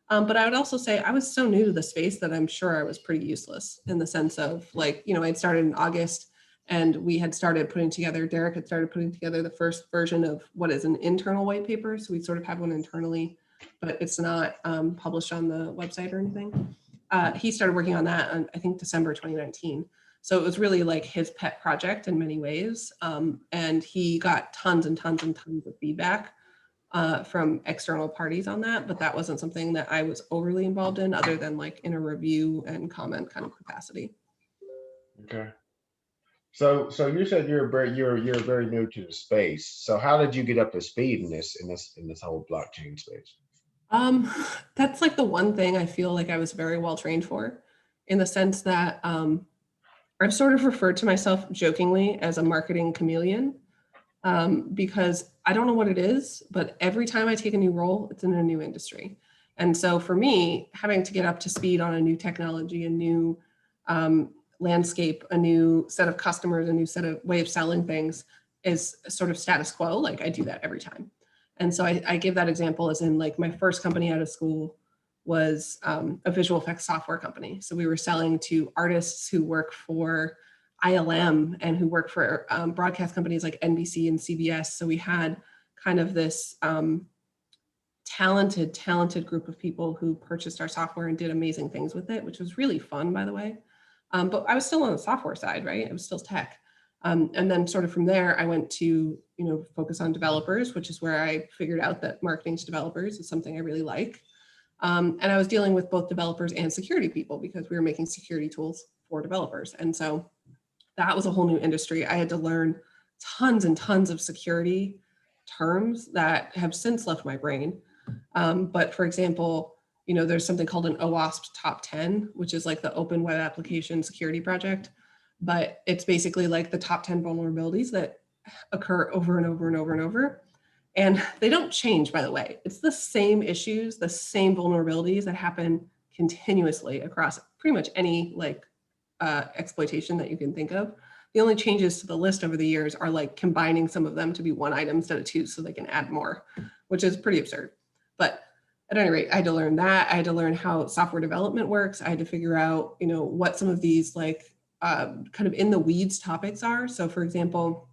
But I would also say I was so new to the space that I'm sure I was pretty useless in the sense of like, you know, I'd started in August and we had started putting together, Derek had started putting together the first version of what is an internal white paper. So we sort of have one internally, but it's not published on the website or anything. He started working on that on, I think, December 2019. So it was really like his pet project in many ways. And he got tons and tons and tons of feedback from external parties on that, but that wasn't something that I was overly involved in other than like in a review and comment kind of capacity. Okay. So you said you're very new to the space. So how did you get up to speed in this whole blockchain space? That's like the one thing I feel like I was very well trained for, in the sense that I've sort of referred to myself jokingly as a marketing chameleon, because I don't know what it is, but every time I take a new role, it's in a new industry. And so for me, having to get up to speed on a new technology, a new landscape, a new set of customers, a new set of way of selling things is sort of status quo. Like I do that every time. And so I give that example as in like my first company out of school, was a visual effects software company. So we were selling to artists who work for ILM and who work for broadcast companies like NBC and CBS. So we had kind of this talented group of people who purchased our software and did amazing things with it, which was really fun, by the way. But I was still on the software side, right? It was still tech. And then sort of from there, I went to, focus on developers, which is where I figured out that marketing to developers is something I really like. And I was dealing with both developers and security people because we were making security tools for developers. And so that was a whole new industry. I had to learn tons and tons of security terms that have since left my brain. But for example, there's something called an OWASP top 10, which is like the Open Web Application Security Project. But it's basically like the top 10 vulnerabilities that occur over and over and over and over. And they don't change, by the way. It's the same issues, the same vulnerabilities that happen continuously across pretty much any exploitation that you can think of. The only changes to the list over the years are like combining some of them to be one item instead of two so they can add more, which is pretty absurd. But at any rate, I had to learn that. I had to learn how software development works. I had to figure out, what some of these kind of in the weeds topics are. So for example,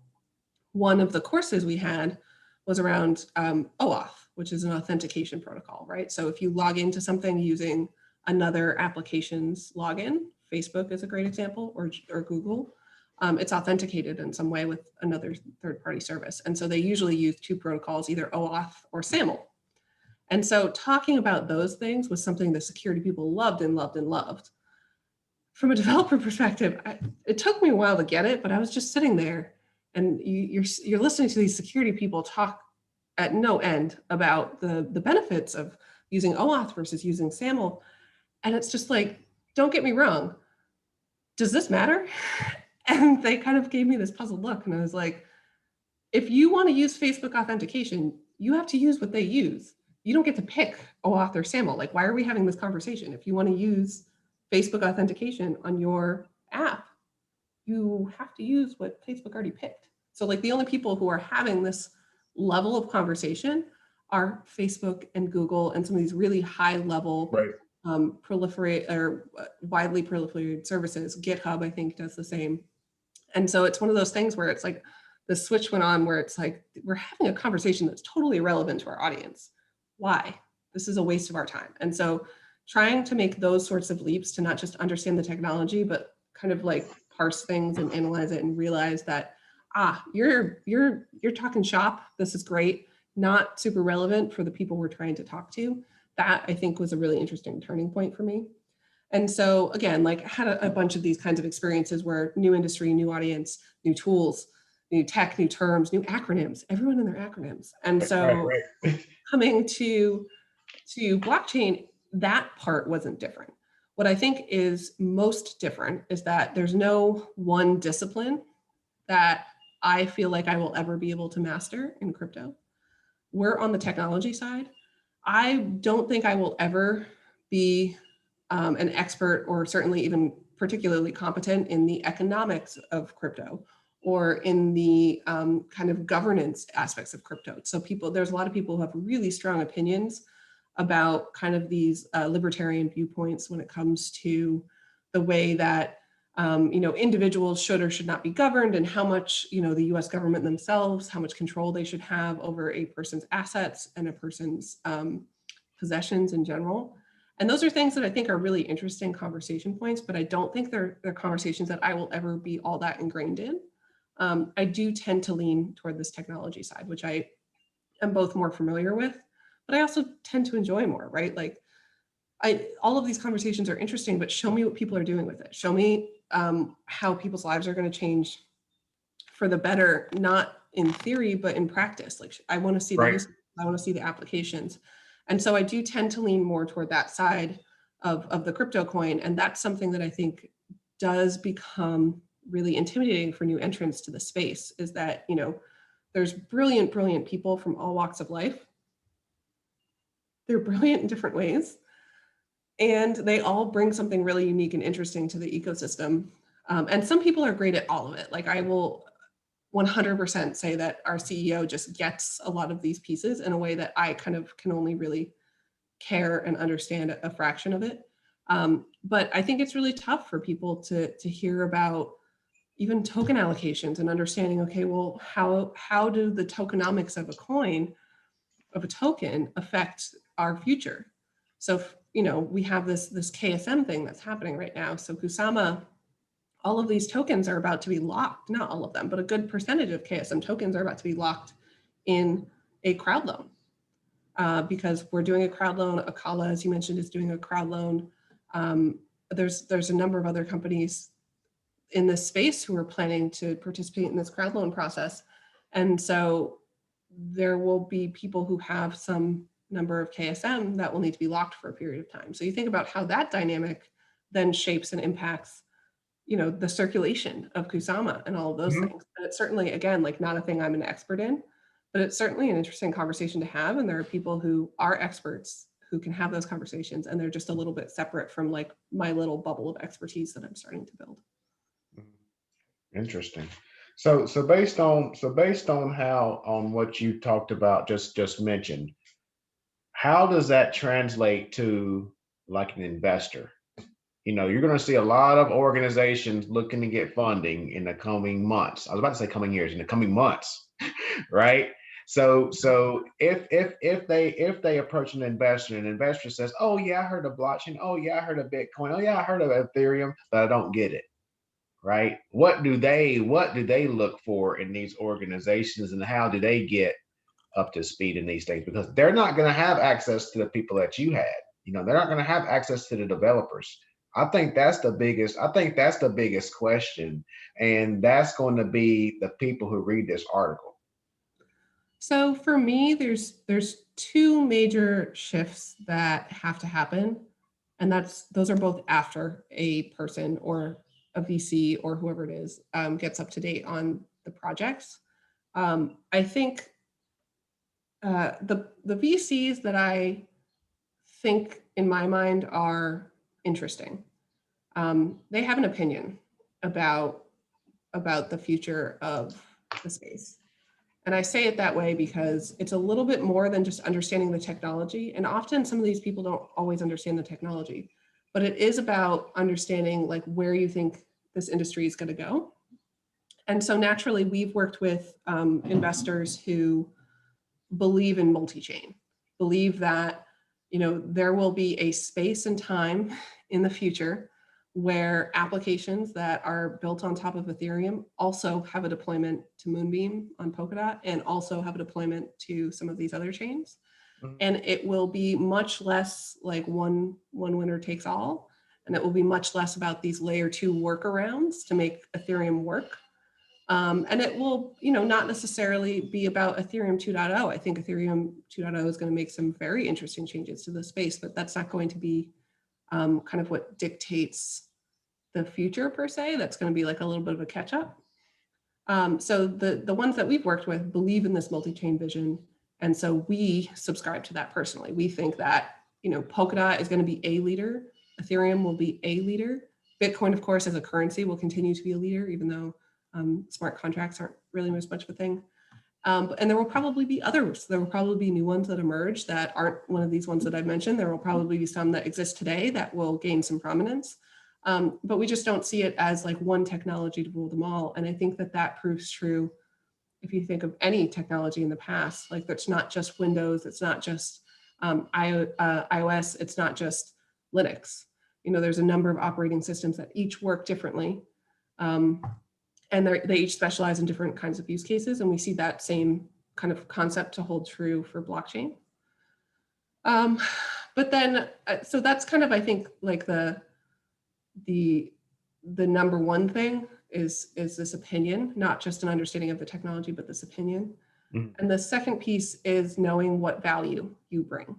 one of the courses we had was around OAuth, which is an authentication protocol, right? So if you log into something using another application's login, Facebook is a great example, or Google, it's authenticated in some way with another third-party service. And so they usually use two protocols, either OAuth or SAML. And so talking about those things was something the security people loved and loved and loved. From a developer perspective, it took me a while to get it, but I was just sitting there and you're listening to these security people talk at no end about the benefits of using OAuth versus using SAML. And it's just like, don't get me wrong, does this matter? And they kind of gave me this puzzled look. And I was like, if you want to use Facebook authentication, you have to use what they use. You don't get to pick OAuth or SAML. Like, why are we having this conversation? If you want to use Facebook authentication on your app, you have to use what Facebook already picked. So like the only people who are having this level of conversation are Facebook and Google and some of these really high level proliferate or widely proliferated services. GitHub, I think, does the same. And so it's one of those things where it's like the switch went on where it's like, we're having a conversation that's totally irrelevant to our audience. Why? This is a waste of our time. And so trying to make those sorts of leaps to not just understand the technology, but kind of like parse things and analyze it and realize that, you're talking shop. This is great. Not super relevant for the people we're trying to talk to. That I think was a really interesting turning point for me. And so again, like I had a bunch of these kinds of experiences where new industry, new audience, new tools, new tech, new terms, new acronyms, everyone in their acronyms. And so coming to blockchain, that part wasn't different. What I think is most different is that there's no one discipline that I feel like I will ever be able to master in crypto. We're on the technology side. I don't think I will ever be an expert or certainly even particularly competent in the economics of crypto or in the kind of governance aspects of crypto. So there's a lot of people who have really strong opinions about kind of these libertarian viewpoints when it comes to the way that individuals should or should not be governed and how much the US government themselves, how much control they should have over a person's assets and a person's possessions in general. And those are things that I think are really interesting conversation points, but I don't think they're conversations that I will ever be all that ingrained in. I do tend to lean toward this technology side, which I am both more familiar with, but I also tend to enjoy more, right? Like all of these conversations are interesting, but show me what people are doing with it. Show me how people's lives are going to change for the better, not in theory, but in practice. Like I want to see the research, I want to see the applications. And so I do tend to lean more toward that side of the crypto coin. And that's something that I think does become really intimidating for new entrants to the space, is that, there's brilliant people from all walks of life. They're brilliant in different ways. And they all bring something really unique and interesting to the ecosystem. And some people are great at all of it. Like I will 100% say that our CEO just gets a lot of these pieces in a way that I kind of can only really care and understand a fraction of it. But I think it's really tough for people to hear about even token allocations and understanding, okay, well, how do the tokenomics of a coin, of a token, affect our future? So, you know, we have this KSM thing that's happening right now. So Kusama, all of these tokens are about to be locked, not all of them, but a good percentage of KSM tokens are about to be locked in a crowd loan, because we're doing a crowd loan. Akala, as you mentioned, is doing a crowd loan. There's a number of other companies in this space who are planning to participate in this crowd loan process. And so there will be people who have some number of KSM that will need to be locked for a period of time. So you think about how that dynamic then shapes and impacts, you know, the circulation of Kusama and all of those things. And it's certainly, again, like not a thing I'm an expert in, but it's certainly an interesting conversation to have. And there are people who are experts who can have those conversations, and they're just a little bit separate from like my little bubble of expertise that I'm starting to build. Interesting. So based on how on what you talked about, just mentioned, how does that translate to like an investor? You know, you're going to see a lot of organizations looking to get funding in the coming months. I was about to say coming years, in the coming months, right? So if they approach an investor and an investor says, "Oh yeah, I heard of blockchain. Oh yeah, I heard of Bitcoin. Oh yeah, I heard of Ethereum, but I don't get it." Right? What do they look for in these organizations, and how do they get up to speed in these things? Because they're not going to have access to the people that you had. You know, they're not going to have access to the developers. I think that's the biggest question, and that's going to be the people who read this article. So for me, there's two major shifts that have to happen, and those are both after a person or a VC or whoever it is gets up to date on the projects. I think the VCs that I think in my mind are interesting. They have an opinion about the future of the space. And I say it that way because it's a little bit more than just understanding the technology. And often some of these people don't always understand the technology, but it is about understanding like where you think this industry is going to go. And so naturally, we've worked with investors who believe in multi-chain, believe that, you know, there will be a space and time in the future where applications that are built on top of Ethereum also have a deployment to Moonbeam on Polkadot, and also have a deployment to some of these other chains. And it will be much less like one winner takes all. And it will be much less about these layer 2 workarounds to make Ethereum work. And it will, you know, not necessarily be about Ethereum 2.0. I think Ethereum 2.0 is going to make some very interesting changes to the space, but that's not going to be kind of what dictates the future per se. That's going to be like a little bit of a catch up. So the ones that we've worked with believe in this multi-chain vision. And so we subscribe to that personally. We think that, you know, Polkadot is going to be a leader. Ethereum will be a leader. Bitcoin, of course, as a currency will continue to be a leader, even though smart contracts aren't really as much of a thing. And there will probably be others. There will probably be new ones that emerge that aren't one of these ones that I've mentioned. There will probably be some that exist today that will gain some prominence. But we just don't see it as like one technology to rule them all. And I think that that proves true if you think of any technology in the past. Like, it's not just Windows, it's not just iOS, it's not just Linux. You know, there's a number of operating systems that each work differently. And they each specialize in different kinds of use cases. And we see that same kind of concept to hold true for blockchain. But then, so that's kind of, I think, like the number one thing is this opinion, not just an understanding of the technology, but this opinion. Mm-hmm. And the second piece is knowing what value you bring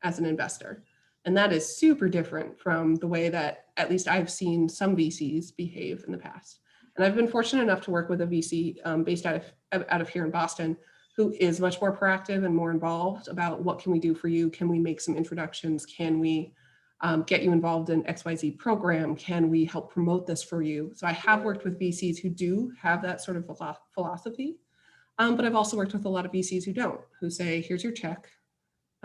as an investor. And that is super different from the way that at least I've seen some VCs behave in the past. And I've been fortunate enough to work with a VC based out of here in Boston, who is much more proactive and more involved about what can we do for you? Can we make some introductions? Can we get you involved in XYZ program? Can we help promote this for you? So I have worked with VCs who do have that sort of philosophy, but I've also worked with a lot of VCs who don't, who say, here's your check.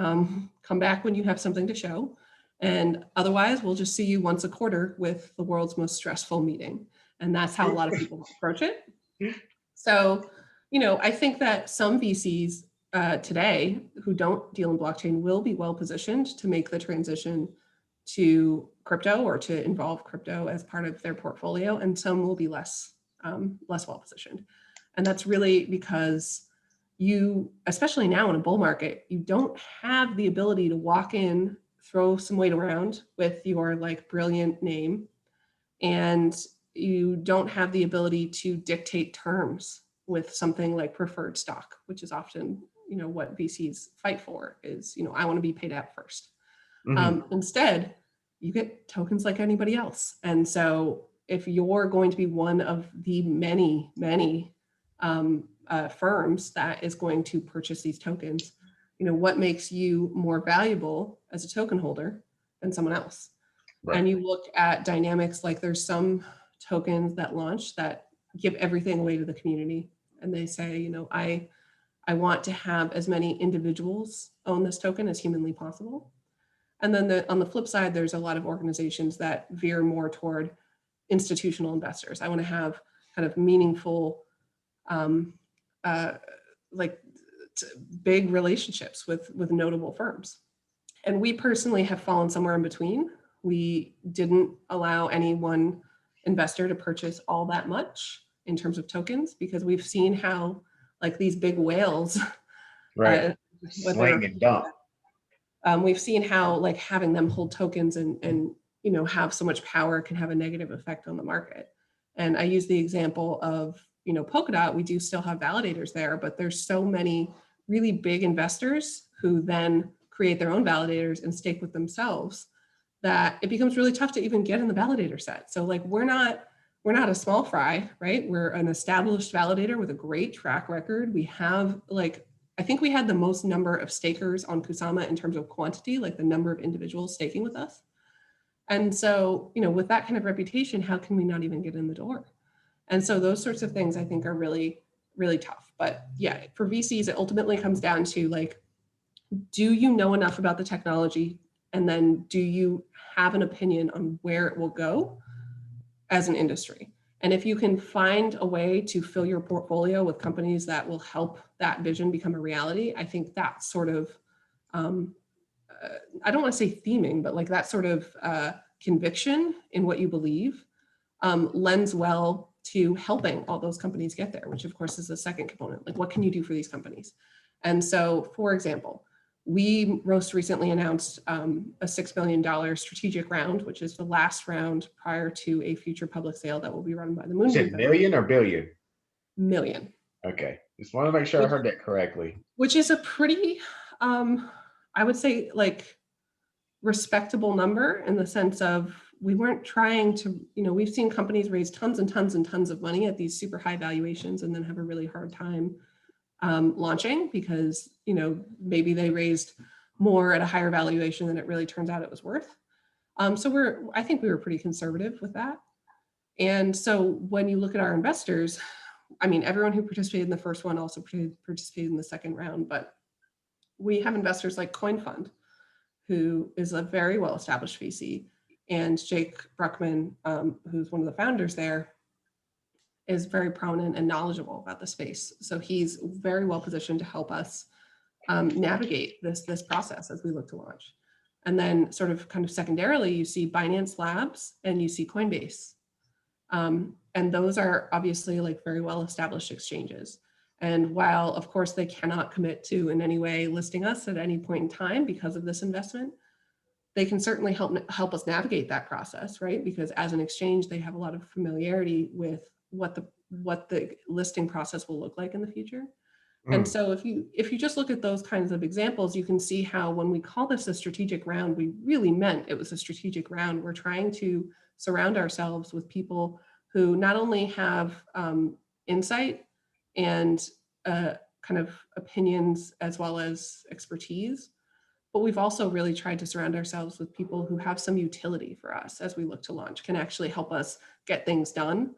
Come back when you have something to show. And otherwise, we'll just see you once a quarter with the world's most stressful meeting. And that's how a lot of people approach it. So, I think that some VCs today who don't deal in blockchain will be well positioned to make the transition to crypto or to involve crypto as part of their portfolio, and some will be less well positioned. And that's really because you, especially now in a bull market, you don't have the ability to walk in, throw some weight around with your like brilliant name, and you don't have the ability to dictate terms with something like preferred stock, which is often, what VCs fight for is, I want to be paid out first. Instead, you get tokens like anybody else. And so if you're going to be one of the many, many firms that is going to purchase these tokens, what makes you more valuable as a token holder than someone else? Right. And you look at dynamics, like there's some tokens that launch that give everything away to the community. And they say, I want to have as many individuals own this token as humanly possible. And then on the flip side, there's a lot of organizations that veer more toward institutional investors. I want to have kind of meaningful, big relationships with notable firms. And we personally have fallen somewhere in between. We didn't allow any one investor to purchase all that much in terms of tokens, because we've seen how like these big whales, right, sling and dump. We've seen how like having them hold tokens and have so much power can have a negative effect on the market. And I use the example of Polkadot. We do still have validators there, but there's so many really big investors who then create their own validators and stake with themselves that it becomes really tough to even get in the validator set. So like we're not a small fry, right? We're an established validator with a great track record. We have I think we had the most number of stakers on Kusama in terms of quantity, like the number of individuals staking with us. And so, with that kind of reputation, how can we not even get in the door? And so those sorts of things I think are really, really tough. But yeah, for VCs, it ultimately comes down to like, do you know enough about the technology? And then do you have an opinion on where it will go as an industry? And if you can find a way to fill your portfolio with companies that will help that vision become a reality, I think that sort of, I don't want to say theming, but like that sort of conviction in what you believe lends well to helping all those companies get there, which of course is the second component. Like, what can you do for these companies? And so, for example, we most recently announced a $6 million strategic round, which is the last round prior to a future public sale that will be run by the Moonbeam. You said million or billion? Million. Okay, just want to make sure I heard that correctly. Which is a pretty, I would say, like respectable number in the sense of we weren't trying to, we've seen companies raise tons and tons and tons of money at these super high valuations and then have a really hard time launching because, maybe they raised more at a higher valuation than it really turns out it was worth. So I think we were pretty conservative with that. And so when you look at our investors, I mean, everyone who participated in the first one also participated in the second round, but we have investors like Coin Fund, who is a very well-established VC, and Jake Bruckman, who's one of the founders there, is very prominent and knowledgeable about the space. So he's very well positioned to help us navigate this process as we look to launch. And then sort of kind of secondarily, you see Binance Labs and you see Coinbase. And those are obviously like very well-established exchanges. And while of course they cannot commit to in any way listing us at any point in time because of this investment, they can certainly help us navigate that process, right? Because as an exchange, they have a lot of familiarity with what the listing process will look like in the future. And so if you just look at those kinds of examples, you can see how when we call this a strategic round, we really meant it was a strategic round. We're trying to surround ourselves with people who not only have insight and kind of opinions as well as expertise, but we've also really tried to surround ourselves with people who have some utility for us as we look to launch, can actually help us get things done.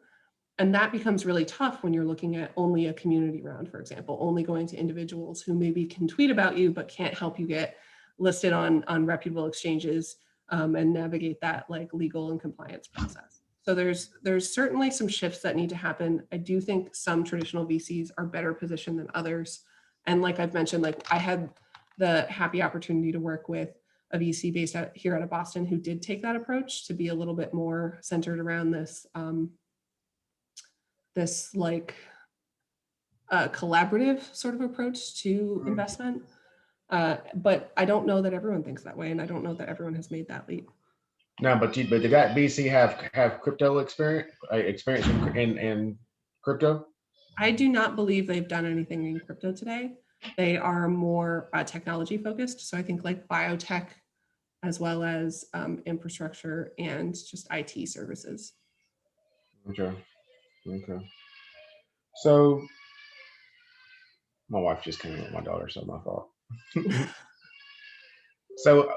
And that becomes really tough when you're looking at only a community round, for example, only going to individuals who maybe can tweet about you, but can't help you get listed on reputable exchanges, and navigate that like legal and compliance process. So there's certainly some shifts that need to happen. I do think some traditional VCs are better positioned than others. And like I've mentioned, like I had the happy opportunity to work with a VC based here out of Boston who did take that approach to be a little bit more centered around this, this like collaborative sort of approach to investment. But I don't know that everyone thinks that way, and I don't know that everyone has made that leap. No, but did that VC have crypto experience in crypto? I do not believe they've done anything in crypto today. They are more technology focused. So I think like biotech, as well as infrastructure and just IT services. Okay. Okay. So my wife just came in with my daughter, so my fault. So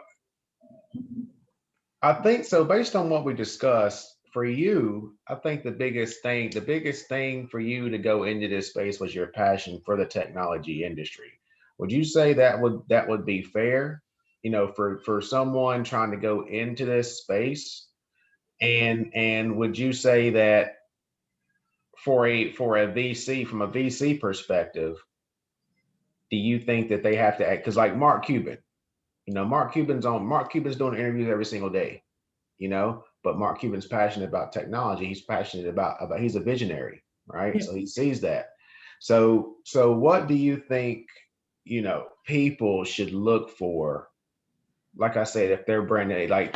I think so based on what we discussed, for you, I think the biggest thing for you to go into this space was your passion for the technology industry. Would you say that would be fair, you know, for someone trying to go into this space? And would you say that for a VC, from a VC perspective, do you think that they have to act, because like Mark Cuban, you know, Mark Cuban's doing interviews every single day, you know, but Mark Cuban's passionate about technology. He's passionate about he's a visionary, right? Yeah. So he sees that. So what do you think, you know, people should look for? Like I said, if they're brand new, like,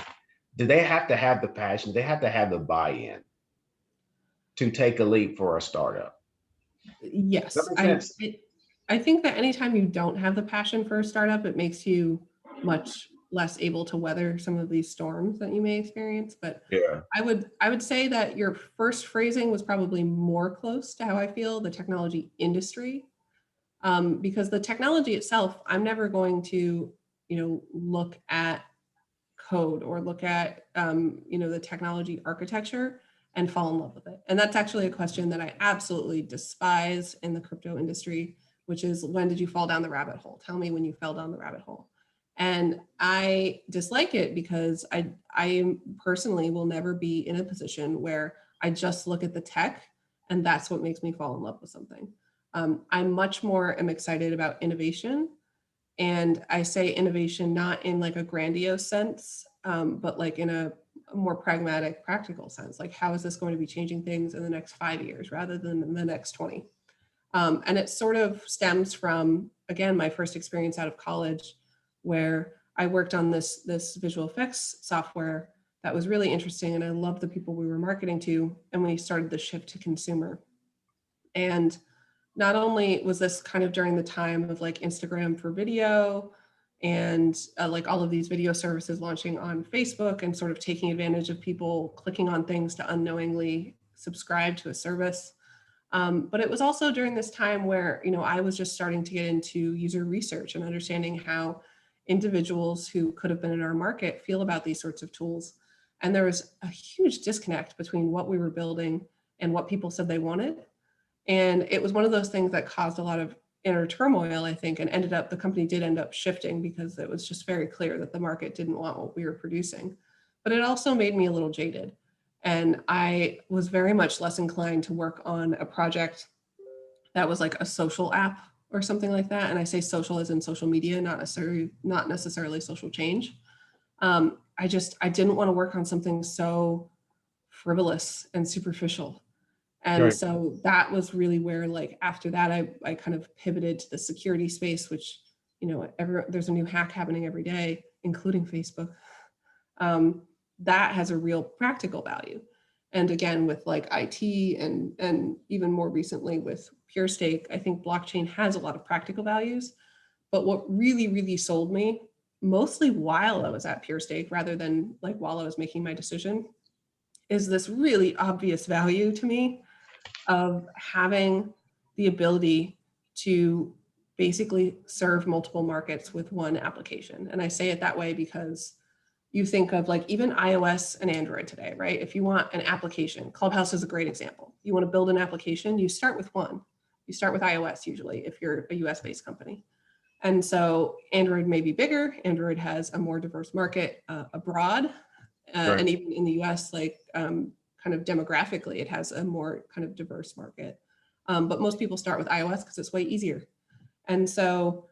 do they have to have the passion? They have to have the buy-in to take a leap for a startup. Does Yes, that make sense? I think that anytime you don't have the passion for a startup, it makes you much less able to weather some of these storms that you may experience. But Yeah. I would say that your first phrasing was probably more close to how I feel the technology industry, because the technology itself, I'm never going to, you know, look at code or look at, you know, the technology architecture and fall in love with it. And that's actually a question that I absolutely despise in the crypto industry, which is, when did you fall down the rabbit hole? Tell me when you fell down the rabbit hole. And I dislike it because I personally will never be in a position where I just look at the tech and that's what makes me fall in love with something. I'm much more am excited about innovation. And I say innovation not in like a grandiose sense, but like in a more pragmatic, practical sense. Like, how is this going to be changing things in the next 5 years rather than in the next 20? And it sort of stems from, again, my first experience out of college, where I worked on this visual effects software that was really interesting. And I loved the people we were marketing to. And we started the shift to consumer. And not only was this kind of during the time of like Instagram for video and like all of these video services launching on Facebook and sort of taking advantage of people clicking on things to unknowingly subscribe to a service. But it was also during this time where, you know, I was just starting to get into user research and understanding how individuals who could have been in our market feel about these sorts of tools. And there was a huge disconnect between what we were building and what people said they wanted. And it was one of those things that caused a lot of inner turmoil, I think, and the company did end up shifting because it was just very clear that the market didn't want what we were producing. But it also made me a little jaded. And I was very much less inclined to work on a project that was like a social app or something like that. And I say social as in social media, not necessarily social change. I didn't want to work on something so frivolous and superficial. And Right. so that was really where, like, after that, I kind of pivoted to the security space, which, you know, there's a new hack happening every day, including Facebook. That has a real practical value. And again, with like IT and even more recently with PureStake, I think blockchain has a lot of practical values. But what really, really sold me, mostly while I was at PureStake rather than like while I was making my decision, is this really obvious value to me of having the ability to basically serve multiple markets with one application. And I say it that way because you think of like even iOS and Android today, right? If you want an application, Clubhouse is a great example. You want to build an application, you start with one. You start with iOS usually if you're a US-based company. And so Android may be bigger. Android has a more diverse market abroad. Right. And even in the US, like kind of demographically, it has a more kind of diverse market. But most people start with iOS because it's way easier. And so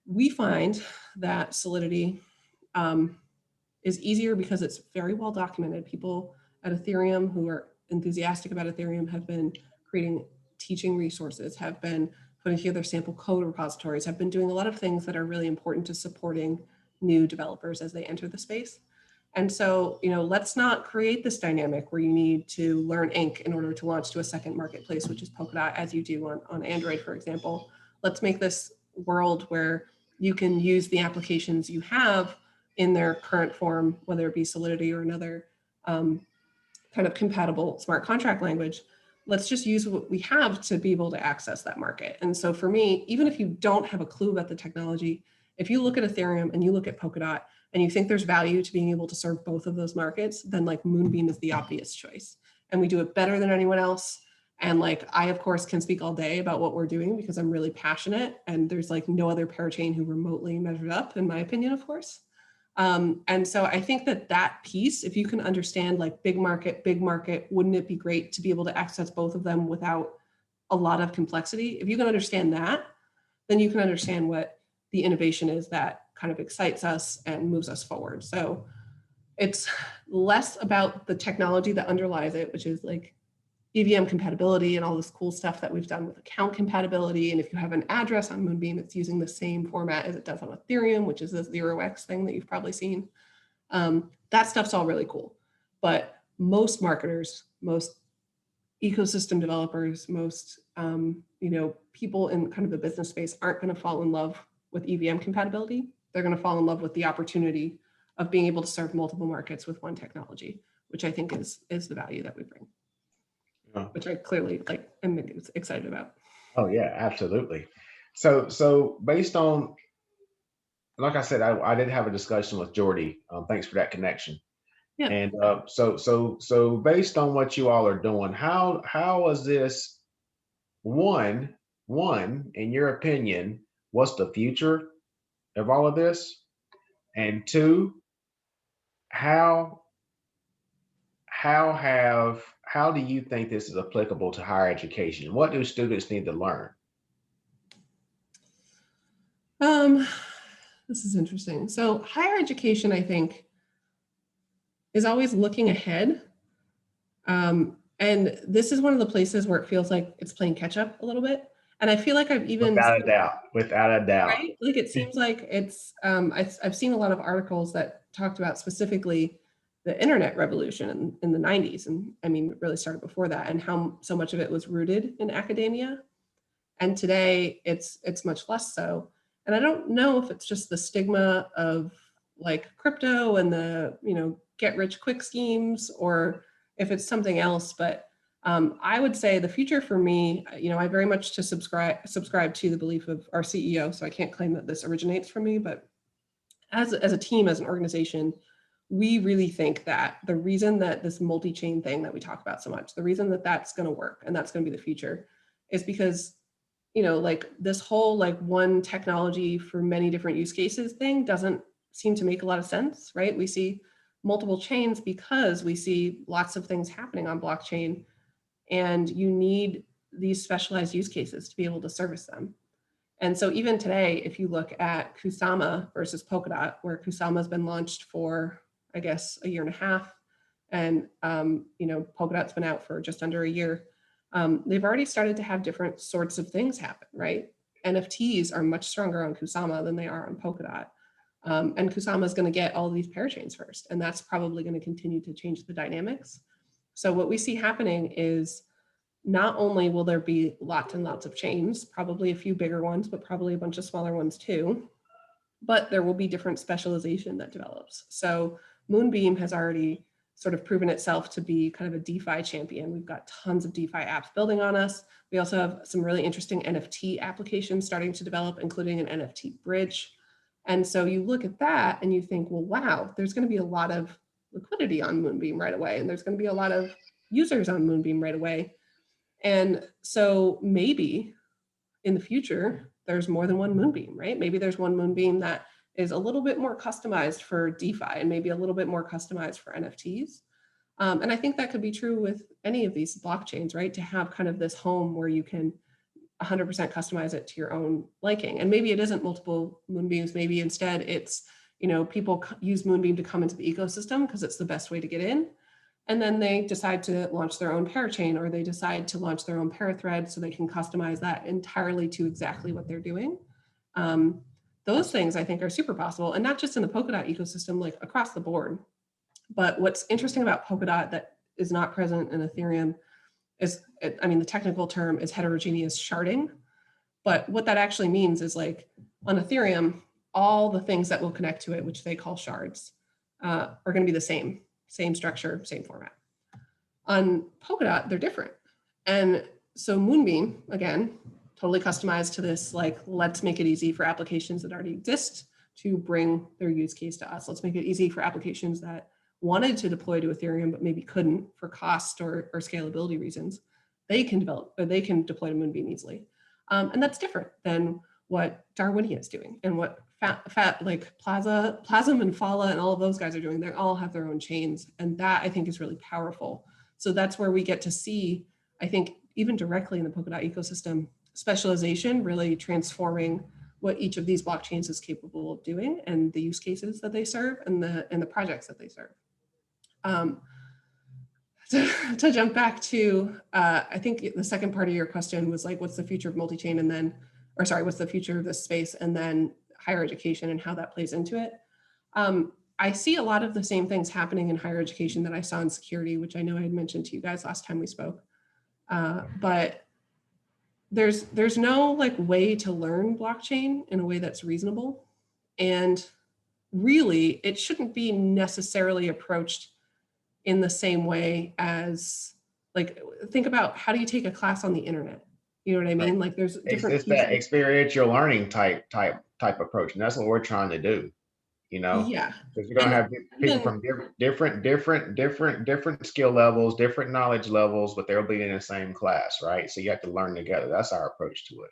we find that Solidity is easier because it's very well documented. People at Ethereum who are enthusiastic about Ethereum have been creating teaching resources, have been putting together sample code repositories, have been doing a lot of things that are really important to supporting new developers as they enter the space. And so, let's not create this dynamic where you need to learn Ink in order to launch to a second marketplace, which is Polkadot, as you do on Android, for example. Let's make this world where you can use the applications you have in their current form, whether it be Solidity or another kind of compatible smart contract language. Let's just use what we have to be able to access that market. And so for me, even if you don't have a clue about the technology, if you look at Ethereum and you look at Polkadot and you think there's value to being able to serve both of those markets, then like Moonbeam is the obvious choice. And we do it better than anyone else. And like, I, of course, can speak all day about what we're doing because I'm really passionate. And there's like no other parachain who remotely measured up, in my opinion, of course. And so I think that piece, if you can understand like big market, wouldn't it be great to be able to access both of them without a lot of complexity? If you can understand that, then you can understand what the innovation is that kind of excites us and moves us forward. So it's less about the technology that underlies it, which is like EVM compatibility and all this cool stuff that we've done with account compatibility. And if you have an address on Moonbeam, it's using the same format as it does on Ethereum, which is this 0x thing that you've probably seen. That stuff's all really cool. But most marketers, most ecosystem developers, most people in kind of the business space aren't going to fall in love with EVM compatibility. They're going to fall in love with the opportunity of being able to serve multiple markets with one technology, which I think is the value that we bring. Which I clearly am excited about. Oh yeah, absolutely. So based on, like I said, I did have a discussion with Jordy. Thanks for that connection. Yeah. And so based on what you all are doing, how is this one in your opinion? What's the future of all of this? And two, how do you think this is applicable to higher education? What do students need to learn? This is interesting. So higher education, I think, is always looking ahead. And this is one of the places where it feels like it's playing catch up a little bit. And I feel like I've even without a doubt, right? Like it seems like it's I've seen a lot of articles that talked about specifically the internet revolution in the 90s. And I mean, it really started before that, and how so much of it was rooted in academia. And today it's much less so. And I don't know if it's just the stigma of like crypto and the, get rich quick schemes, or if it's something else. But I would say the future for me, I very much to subscribe to the belief of our CEO. So I can't claim that this originates from me, but as a team, as an organization, we really think that the reason that this multi-chain thing that we talk about so much, the reason that that's going to work and that's going to be the future is because, like this whole like one technology for many different use cases thing doesn't seem to make a lot of sense, right? We see multiple chains because we see lots of things happening on blockchain, and you need these specialized use cases to be able to service them. And so even today, if you look at Kusama versus Polkadot, where Kusama has been launched for, I guess, a year and a half, and Polkadot's been out for just under a year, they've already started to have different sorts of things happen, right? NFTs are much stronger on Kusama than they are on Polkadot. And Kusama is going to get all of these parachains first, and that's probably going to continue to change the dynamics. So what we see happening is not only will there be lots and lots of chains, probably a few bigger ones, but probably a bunch of smaller ones too, but there will be different specialization that develops. So Moonbeam has already sort of proven itself to be kind of a DeFi champion. We've got tons of DeFi apps building on us. We also have some really interesting NFT applications starting to develop, including an NFT bridge. And so you look at that and you think, well, wow, there's going to be a lot of liquidity on Moonbeam right away. And there's going to be a lot of users on Moonbeam right away. And so maybe in the future, there's more than one Moonbeam, right? Maybe there's one Moonbeam that is a little bit more customized for DeFi and maybe a little bit more customized for NFTs. And I think that could be true with any of these blockchains, right? To have kind of this home where you can 100% customize it to your own liking. And maybe it isn't multiple Moonbeams. Maybe instead it's, people use Moonbeam to come into the ecosystem because it's the best way to get in. And then they decide to launch their own parachain, or they decide to launch their own parathread so they can customize that entirely to exactly what they're doing. Those things I think are super possible, and not just in the Polkadot ecosystem, like across the board. But what's interesting about Polkadot that is not present in Ethereum is, the technical term is heterogeneous sharding. But what that actually means is, like, on Ethereum, all the things that will connect to it, which they call shards, are going to be the same structure, same format. On Polkadot, they're different. And so Moonbeam, again, totally customized to this, like, let's make it easy for applications that already exist to bring their use case to us. Let's make it easy for applications that wanted to deploy to Ethereum, but maybe couldn't for cost or scalability reasons. They can develop, or they can deploy to Moonbeam easily. And that's different than what Darwinia is doing and what like Plasm and Fala and all of those guys are doing. They all have their own chains. And that I think is really powerful. So that's where we get to see, I think, even directly in the Polkadot ecosystem, specialization really transforming what each of these blockchains is capable of doing and the use cases that they serve and the projects that they serve. To jump back to, I think the second part of your question was like, what's the future of multi-chain, and then, or sorry, what's the future of this space, and then higher education and how that plays into it. I see a lot of the same things happening in higher education that I saw in security, which I know I had mentioned to you guys last time we spoke. But there's no like way to learn blockchain in a way that's reasonable. And really, it shouldn't be necessarily approached in the same way as, like, think about how do you take a class on the internet? You know what I mean? Like, there's different. It's that experiential learning type approach, and that's what we're trying to do. Yeah, because you're gonna have people from different skill levels, different knowledge levels, but they'll be in the same class, right? So you have to learn together. That's our approach to it.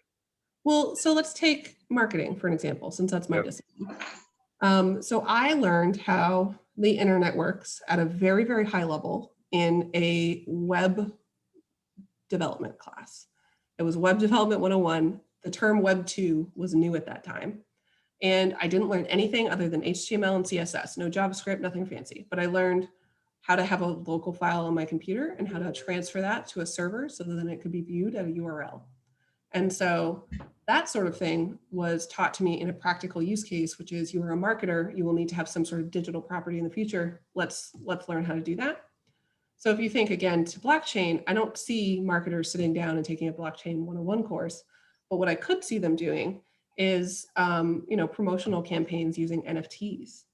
Well, so let's take marketing for an example, since that's my discipline. So I learned how the internet works at a very, very high level in a web development class. It was Web Development 101. The term Web 2 was new at that time. And I didn't learn anything other than HTML and CSS, no JavaScript, nothing fancy. But I learned how to have a local file on my computer and how to transfer that to a server so that then it could be viewed at a URL. And so that sort of thing was taught to me in a practical use case, which is, you are a marketer, you will need to have some sort of digital property in the future. Let's learn how to do that. So if you think again to blockchain, I don't see marketers sitting down and taking a blockchain 101 course, but what I could see them doing is promotional campaigns using NFTs.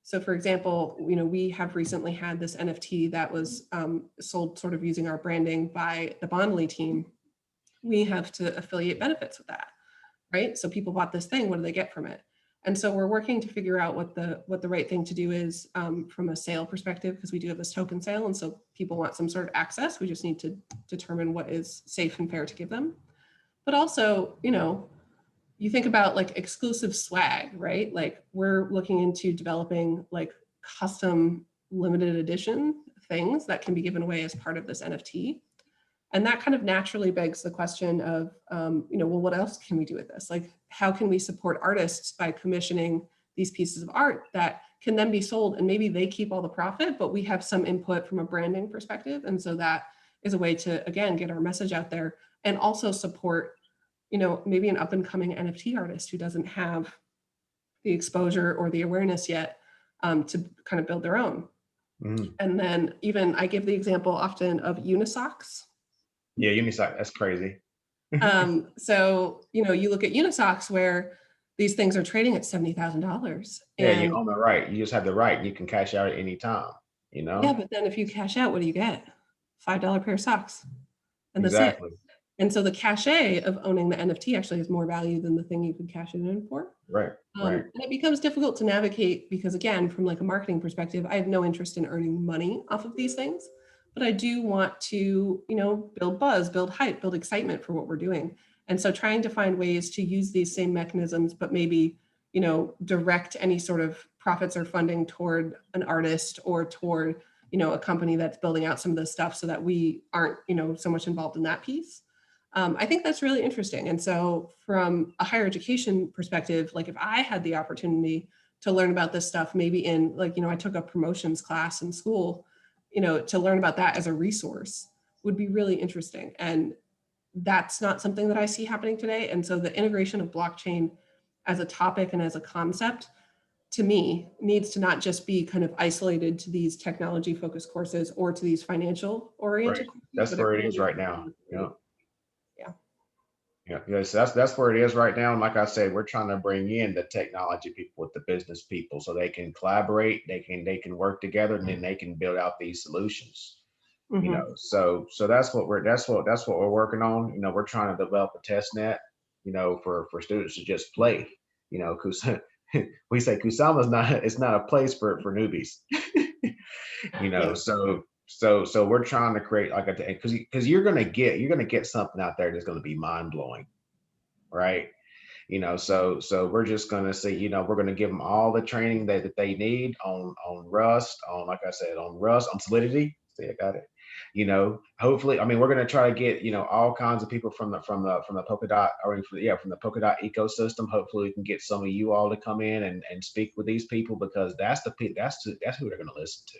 So for example, we have recently had this NFT that was sold sort of using our branding by the Bondly team. We have to affiliate benefits with that, right? So people bought this thing, what do they get from it? And so we're working to figure out what the right thing to do is from a sale perspective, because we do have this token sale. And so people want some sort of access. We just need to determine what is safe and fair to give them. But also, you think about like exclusive swag, right? Like we're looking into developing like custom limited edition things that can be given away as part of this NFT. And that kind of naturally begs the question of, well, what else can we do with this? Like, how can we support artists by commissioning these pieces of art that can then be sold, and maybe they keep all the profit, but we have some input from a branding perspective. And so that is a way to, again, get our message out there and also support, maybe an up and coming NFT artist who doesn't have the exposure or the awareness yet to kind of build their own. Mm. And then even I give the example often of Unisocks. Yeah, Unisock, that's crazy. So, you look at Unisocks where these things are trading at $70,000. Yeah, you own the right. You just have the right. You can cash out at any time, Yeah, but then if you cash out, what do you get? $5 pair of socks. And that's exactly. it. And so the cachet of owning the NFT actually has more value than the thing you could cash it in for. Right, right. And it becomes difficult to navigate because, again, from like a marketing perspective, I have no interest in earning money off of these things. But I do want to, build buzz, build hype, build excitement for what we're doing. And so trying to find ways to use these same mechanisms, but maybe, you know, direct any sort of profits or funding toward an artist or toward, you know, a company that's building out some of this stuff so that we aren't, you know, so much involved in that piece. I think that's really interesting. And so from a higher education perspective, like if I had the opportunity to learn about this stuff, maybe in like, you know, I took a promotions class in school, you know, to learn about that as a resource would be really interesting. And that's not something that I see happening today. And so the integration of blockchain as a topic and as a concept, to me, needs to not just be kind of isolated to these technology focused courses or to these financial oriented Right. courses. That's But where it really is right now. Yeah. Yeah. Yeah, so that's where it is right now. And like I said, we're trying to bring in the technology people with the business people so they can collaborate, they can work together, and then they can build out these solutions. You know, so that's what we're working on. You know, we're trying to develop a test net, you know, for students to just play. You know, because we say Kusama's not a place for newbies. You know, so we're trying to create like a, because you're gonna get something out there that's gonna be mind blowing, right? You know, so we're just gonna see, you know, we're gonna give them all the training that they need on Rust, on, like I said, on Rust, on Solidity. See, I got it. You know, hopefully, I mean, we're gonna try to get, you know, all kinds of people from the Polkadot, or from the Polkadot ecosystem. Hopefully we can get some of you all to come in and speak with these people, because that's who they're gonna listen to.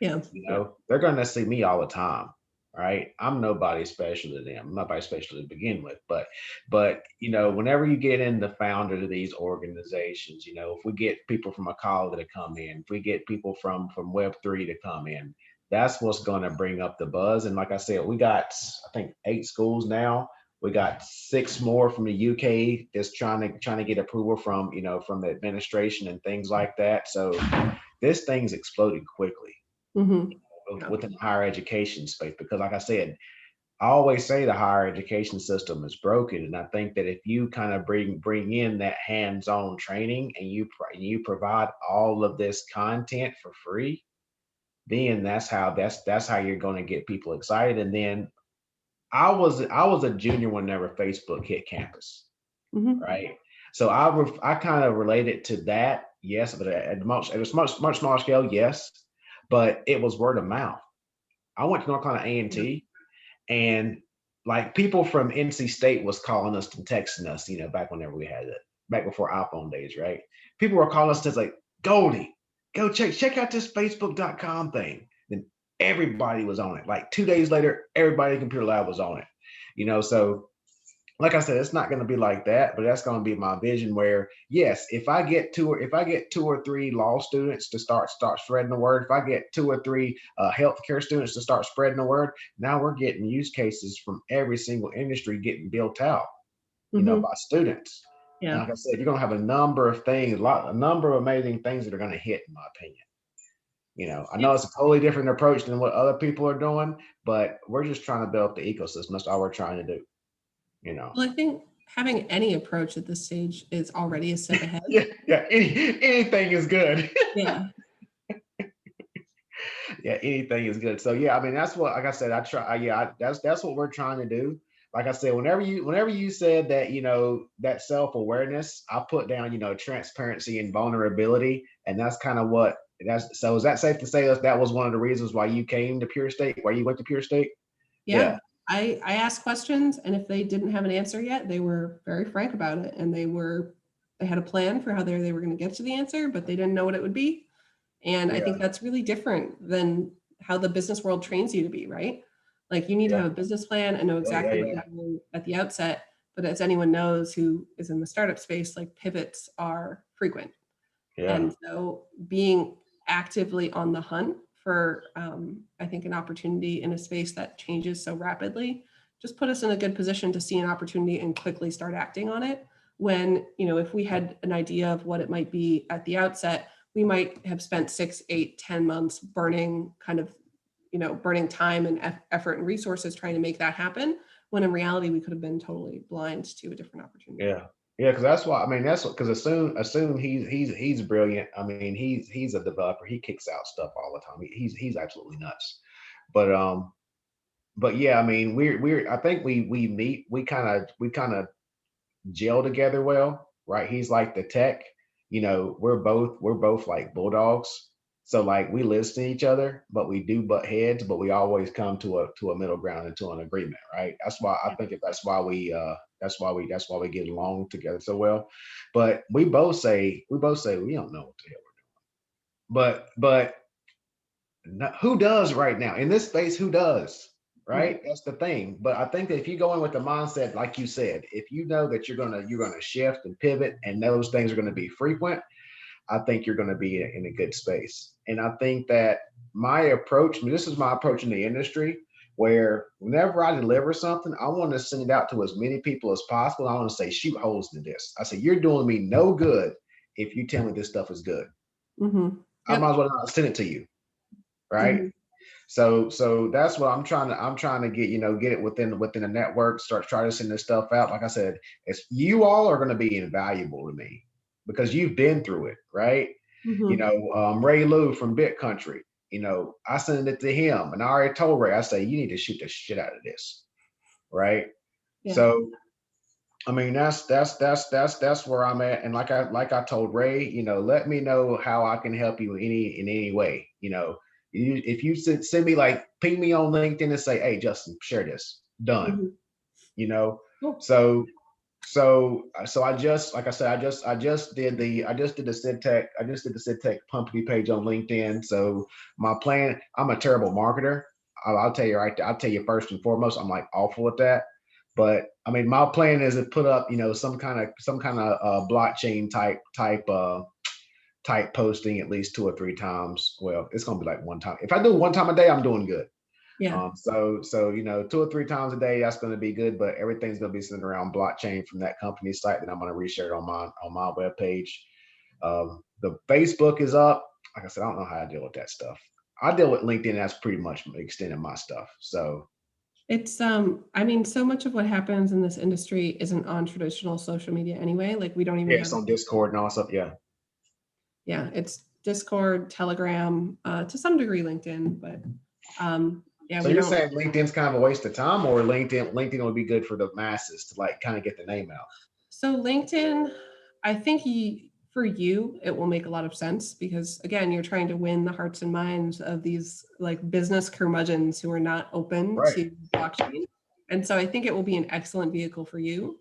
Yeah. You know, they're going to see me all the time, right? I'm nobody special to them. I'm nobody special to begin with. But you know, whenever you get in the founders of these organizations, you know, if we get people from Akala to come in, if we get people from Web3 to come in, that's what's going to bring up the buzz. And like I said, we got, I think, 8 schools now. We got 6 more from the UK that's trying to get approval from, you know, from the administration and things like that. So this thing's exploding quickly within the higher education space, because like I said, I always say the higher education system is broken. And I think that if you kind of bring in that hands-on training, and you provide all of this content for free, then that's how you're going to get people excited. And then I was a junior whenever Facebook hit campus, right? So I kind of related to that, yes, but at much smaller scale, yes, but it was word of mouth. I went to North Carolina A&T, and like people from NC State was calling us and texting us, you know, back whenever we had it, back before iPhone days, right? People were calling us to like, Goldie, go check out this Facebook.com thing. Then everybody was on it. Like 2 days later, everybody in Computer Lab was on it. You know, so like I said, it's not going to be like that, but that's going to be my vision. Where yes, if I get 2 or 3 law students to start spreading the word, if I get 2 or 3 healthcare students to start spreading the word, now we're getting use cases from every single industry getting built out, you know, by students. And like I said, you're going to have a number of things, a number of amazing things that are going to hit, in my opinion. You know, I know it's a totally different approach than what other people are doing, but we're just trying to build up the ecosystem. That's all we're trying to do. You know, Well, I think having any approach at this stage is already a step ahead. yeah. Anything is good. Yeah. Yeah, anything is good. So yeah, I mean, that's what, like I said, I try. Yeah, that's what we're trying to do. Like I said, whenever you said that, you know, that self-awareness, I put down, you know, transparency and vulnerability, and that's kind of what that's. So is that safe to say that was one of the reasons why you came to Pure State, why you went to Pure State? Yeah. I asked questions, and if they didn't have an answer yet, they were very frank about it, and they had a plan for how they were going to get to the answer, but they didn't know what it would be. And I think that's really different than how the business world trains you to be, right? Like you need to have a business plan and know exactly what you're doing at the outset. But as anyone knows who is in the startup space, like pivots are frequent. And so being actively on the hunt for, I think, an opportunity in a space that changes so rapidly, just put us in a good position to see an opportunity and quickly start acting on it. When, you know, if we had an idea of what it might be at the outset, we might have spent 6, 8, 10 months burning time and effort and resources trying to make that happen, when in reality we could have been totally blind to a different opportunity. Yeah, because that's why, I mean, that's because assume he's brilliant. I mean, he's a developer. He kicks out stuff all the time. He's absolutely nuts. But but yeah, I mean, I think we kind of gel together well, right? He's like the tech, we're both like bulldogs. So like we listen to each other, but we do butt heads, but we always come to a middle ground and to an agreement, right? That's why I think that's why we get along together so well. But we both say we don't know what the hell we're doing. But who does right now in this space? Who does? Right. Right? That's the thing. But I think that if you go in with the mindset, like you said, if you know that you're gonna shift and pivot, and those things are gonna be frequent, I think you're gonna be in a good space. And I think that my approach, this is my approach in the industry, where whenever I deliver something, I want to send it out to as many people as possible. I want to say, shoot holes in this. I say, you're doing me no good if you tell me this stuff is good. I might Yep. as well not send it to you, right? hmm So that's what I'm trying to get it within the network, try to send this stuff out. Like I said, it's you all are going to be invaluable to me because you've been through it, right? hmm Ray Lou from Bit Country, I sent it to him, and I already told Ray, I say, you need to shoot the shit out of this, right? Yeah. So I mean, that's where I'm at. And like I told Ray, let me know how I can help you in any way. If you send me, like, ping me on LinkedIn and say, hey Justin, share this. Done. hmm You know. Cool. So I just, like I said, I just did the SidTech company page on LinkedIn. So my plan, I'm a terrible marketer. I'll tell you right there, I'll tell you first and foremost, I'm like awful at that. But I mean, my plan is to put up, some kind of blockchain type posting at least 2 or 3 times. Well, it's gonna be like one time. If I do one time a day, I'm doing good. Yeah. So 2 or 3 times a day, that's going to be good. But everything's going to be centered around blockchain from that company site that I'm going to reshare it on my webpage. The Facebook is up. Like I said, I don't know how I deal with that stuff. I deal with LinkedIn. That's pretty much extending my stuff. So It's I mean, so much of what happens in this industry isn't on traditional social media anyway. Like we don't even yeah, it's have, on Discord and all that stuff. Yeah. yeah, it's Discord, Telegram, to some degree LinkedIn, but yeah, So we you're don't. saying LinkedIn's kind of a waste of time, or LinkedIn would be good for the masses to like kind of get the name out? So LinkedIn, I think for you, it will make a lot of sense because again, you're trying to win the hearts and minds of these like business curmudgeons who are not open Right. to blockchain. And so I think it will be an excellent vehicle for you.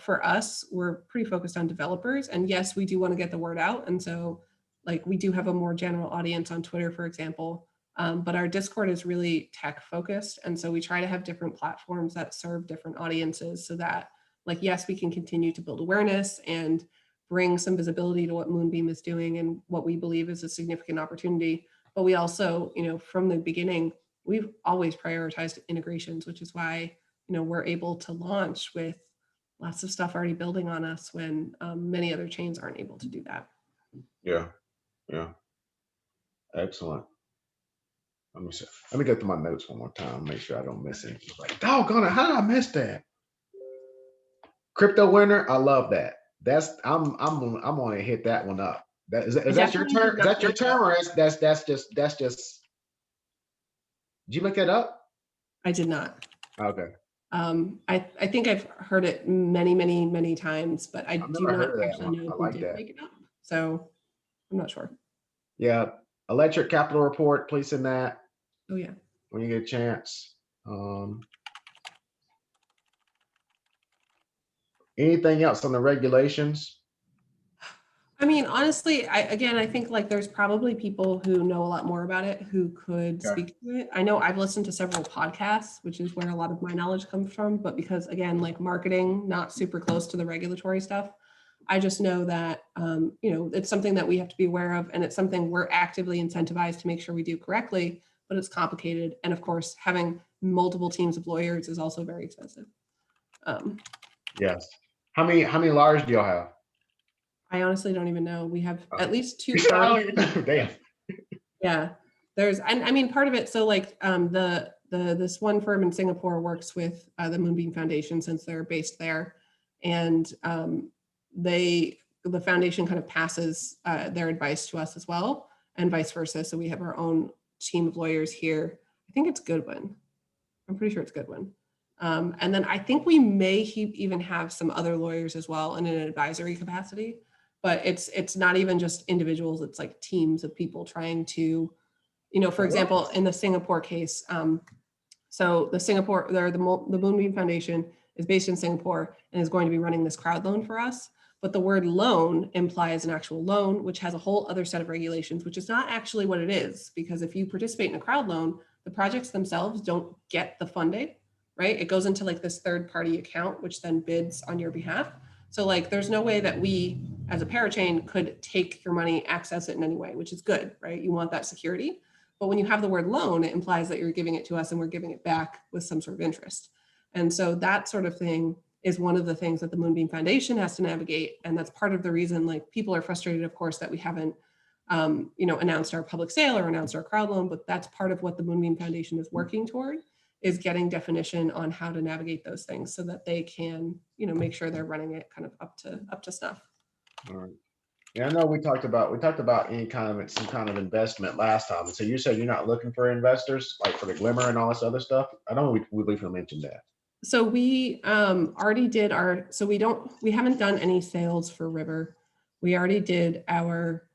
For us, we're pretty focused on developers. And yes, we do want to get the word out. And so like we do have a more general audience on Twitter, for example. But our Discord is really tech focused. And so we try to have different platforms that serve different audiences so that, like, yes, we can continue to build awareness and bring some visibility to what Moonbeam is doing and what we believe is a significant opportunity. But we also, from the beginning, we've always prioritized integrations, which is why, we're able to launch with lots of stuff already building on us when many other chains aren't able to do that. Yeah. Yeah. Excellent. Let me go through my notes one more time, make sure I don't miss anything. Like, doggone it, how did I miss that? Crypto winner, I love that. I'm gonna hit that one up. I Is that your definitely did term? Is not that your make it term, up. or that's just? Did you make that up? I did not. Okay, I think I've heard it many, many, many times, but I I've do never not heard of that actually one. know I who like did that. make it up. So I'm not sure. Yeah, electric capital report. Please send that Oh yeah. when you get a chance. Anything else on the regulations? I mean, honestly, I think like there's probably people who know a lot more about it who could Okay. speak to it. I know I've listened to several podcasts, which is where a lot of my knowledge comes from, but because again, like marketing, not super close to the regulatory stuff, I just know that it's something that we have to be aware of, and it's something we're actively incentivized to make sure we do correctly, but it's complicated. And of course, having multiple teams of lawyers is also very expensive. Yes. How many lawyers do y'all have? I honestly don't even know. We have Oh. at least two I firms. don't even know. Damn. Yeah, I mean, part of it. So like this one firm in Singapore works with the Moonbeam Foundation since they're based there, and the foundation kind of passes their advice to us as well, and vice versa. So we have our own team of lawyers here. I think it's Goodwin. I'm pretty sure it's Goodwin. And then I think we may even have some other lawyers as well in an advisory capacity, but it's not even just individuals, it's like teams of people trying to, for example, in the Singapore case, so the Moonbeam Foundation is based in Singapore and is going to be running this crowd loan for us. But the word loan implies an actual loan, which has a whole other set of regulations, which is not actually what it is. Because if you participate in a crowd loan, the projects themselves don't get the funding, right? It goes into like this third party account, which then bids on your behalf. So like, there's no way that we as a parachain could take your money, access it in any way, which is good, right? You want that security. But when you have the word loan, it implies that you're giving it to us and we're giving it back with some sort of interest. And so that sort of thing is one of the things that the Moonbeam Foundation has to navigate. And that's part of the reason, like, people are frustrated, of course, that we haven't announced our public sale or announced our crowd loan, but that's part of what the Moonbeam Foundation is working toward, is getting definition on how to navigate those things so that they can, make sure they're running it kind of up to snuff. All right. Yeah, I know we talked about some kind of investment last time. So you said you're not looking for investors like for the Glimmer and all this other stuff. I know we briefly mentioned that. So we already did we haven't done any sales for River. We already did our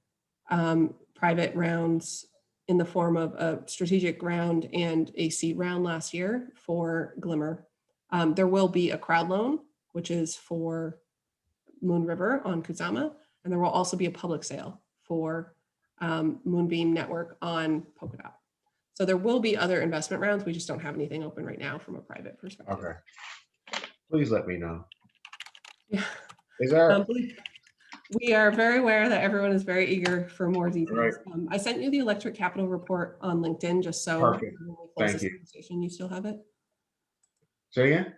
private rounds in the form of a strategic round and a seed round last year for Glimmer. There will be a crowd loan, which is for Moon River on Kusama. And there will also be a public sale for Moonbeam Network on Polkadot. So there will be other investment rounds. We just don't have anything open right now from a private perspective. Okay. Please let me know. Yeah. Is there? We are very aware that everyone is very eager for more details. Right. I sent you the Electric Capital report on LinkedIn, just so Perfect. when we close Thank this you. conversation, you still have it. Say again?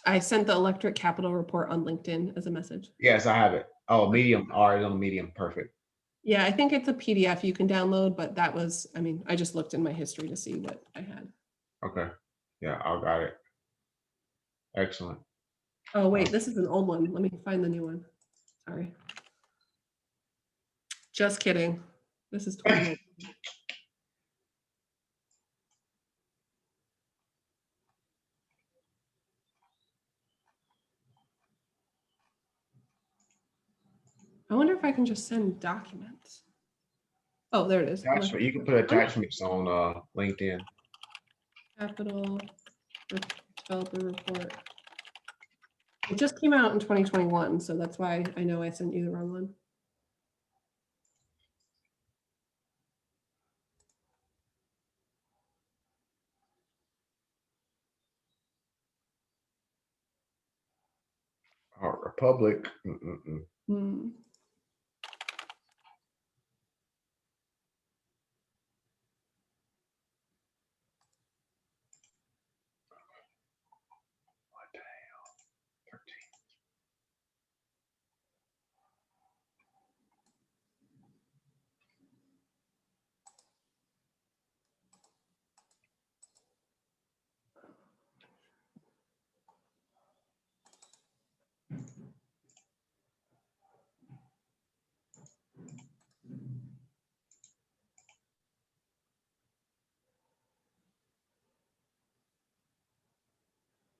I sent the Electric Capital report on LinkedIn as a message. Yes, I have it. Oh, Medium. All right, on Medium. Perfect. Yeah, I think it's a PDF you can download, but that was, I just looked in my history to see what I had. Okay. Yeah, I got it. Excellent. Oh, wait, this is an old one. Let me find the new one. Sorry. Just kidding. This is 2019. I wonder if I can just send documents. Oh, there it is. You can put attachments on LinkedIn. Capital developer report. It just came out in 2021, so that's why I know I sent you the wrong one. Republic. What the hell? 13.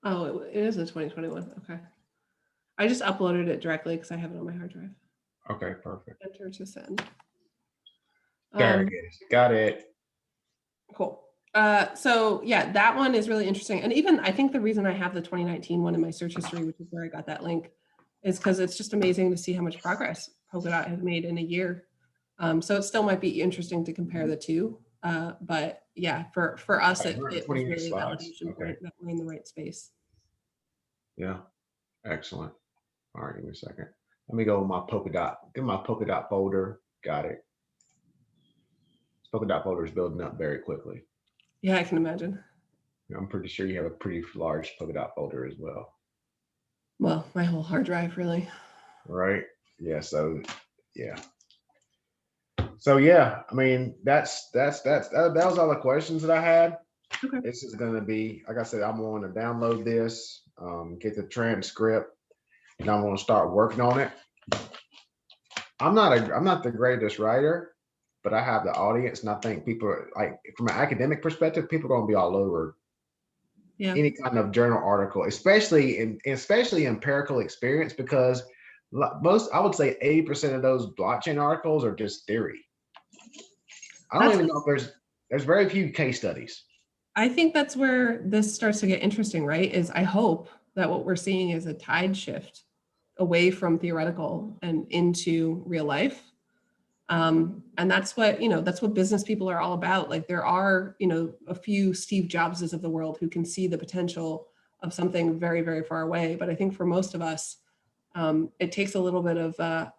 Oh, it is a 2021. Okay. I just uploaded it directly because I have it on my hard drive. Okay, perfect. Enter to send. There it is. Got it. Cool. So yeah, that one is really interesting. And even I think the reason I have the 2019 one in my search history, which is where I got that link, is because it's just amazing to see how much progress Polkadot has made in a year. So it still might be interesting to compare the two. But yeah, for us, it was really a validation point that we're in the right space. Yeah, excellent. All right, give me a second. Let me go with my Polkadot. Get my Polkadot folder. Got it. This Polkadot folder is building up very quickly. Yeah, I can imagine. I'm pretty sure you have a pretty large Polkadot folder as well. Well, my whole hard drive, really. Right. Yeah. So, yeah. So yeah, I mean, that was all the questions that I had. Okay. This is going to be, like I said, I'm going to download this, get the transcript, and I'm going to start working on it. I'm not the greatest writer, but I have the audience, and I think people are, like, from an academic perspective, people are going to be all over Yeah. any kind of journal article, especially empirical experience, because I would say 80% of those blockchain articles are just theory. I don't That's even know if there's very few case studies. I think that's where this starts to get interesting, right? Is I hope that what we're seeing is a tide shift away from theoretical and into real life. And that's what, that's what business people are all about. Like there are, a few Steve Jobses of the world who can see the potential of something very, very far away. But I think for most of us, it takes a little bit of, I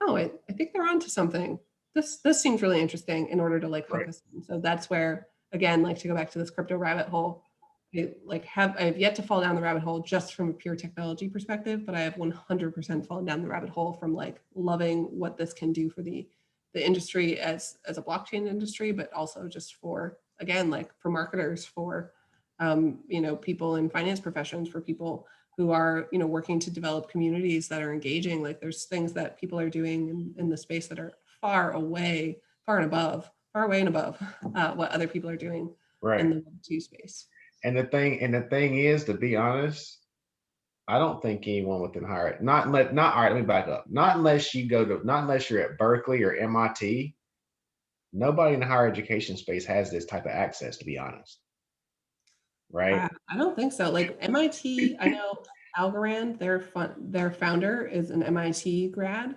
think they're onto something. This seems really interesting in order to like focus. Right. So that's where, again, like to go back to this crypto rabbit hole, I've yet to fall down the rabbit hole just from a pure technology perspective, but I have 100% fallen down the rabbit hole from like loving what this can do for the industry as a blockchain industry, but also just for, again, like for marketers, for, people in finance professions, for people who are, working to develop communities that are engaging. Like there's things that people are doing in the space that are far away and above what other people are doing in the Web2 space. And the thing is, to be honest, I don't think anyone within higher, all right, let me back up. Not unless you're at Berkeley or MIT, nobody in the higher education space has this type of access, to be honest. Right? I don't think so. Like MIT, I know Algorand, their founder is an MIT grad,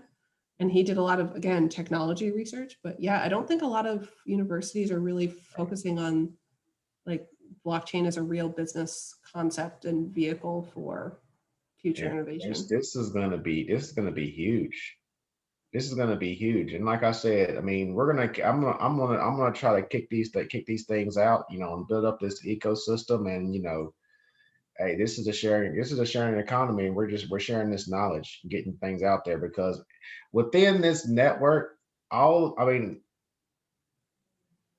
and he did a lot of, again, technology research. But yeah, I don't think a lot of universities are really focusing on like blockchain as a real business concept and vehicle for future innovation. This is going to be huge. This is going to be huge. And like I said, I mean, I'm going to try to kick these things out, and build up this ecosystem. And, hey, this is a sharing economy. And we're sharing this knowledge, getting things out there, because within this network,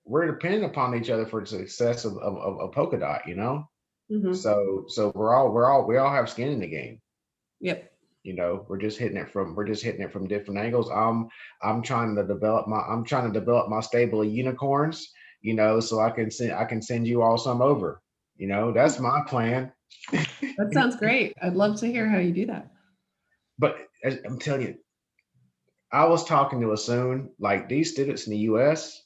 we're dependent upon each other for the success of Polkadot, Mm-hmm. So we all have skin in the game. Yep. We're just hitting it from different angles. I'm trying to develop my stable of unicorns, so I can send you all some over. That's my plan. That sounds great. I'd love to hear how you do that. But I'm telling you, I was talking to Asun, like these students in the US,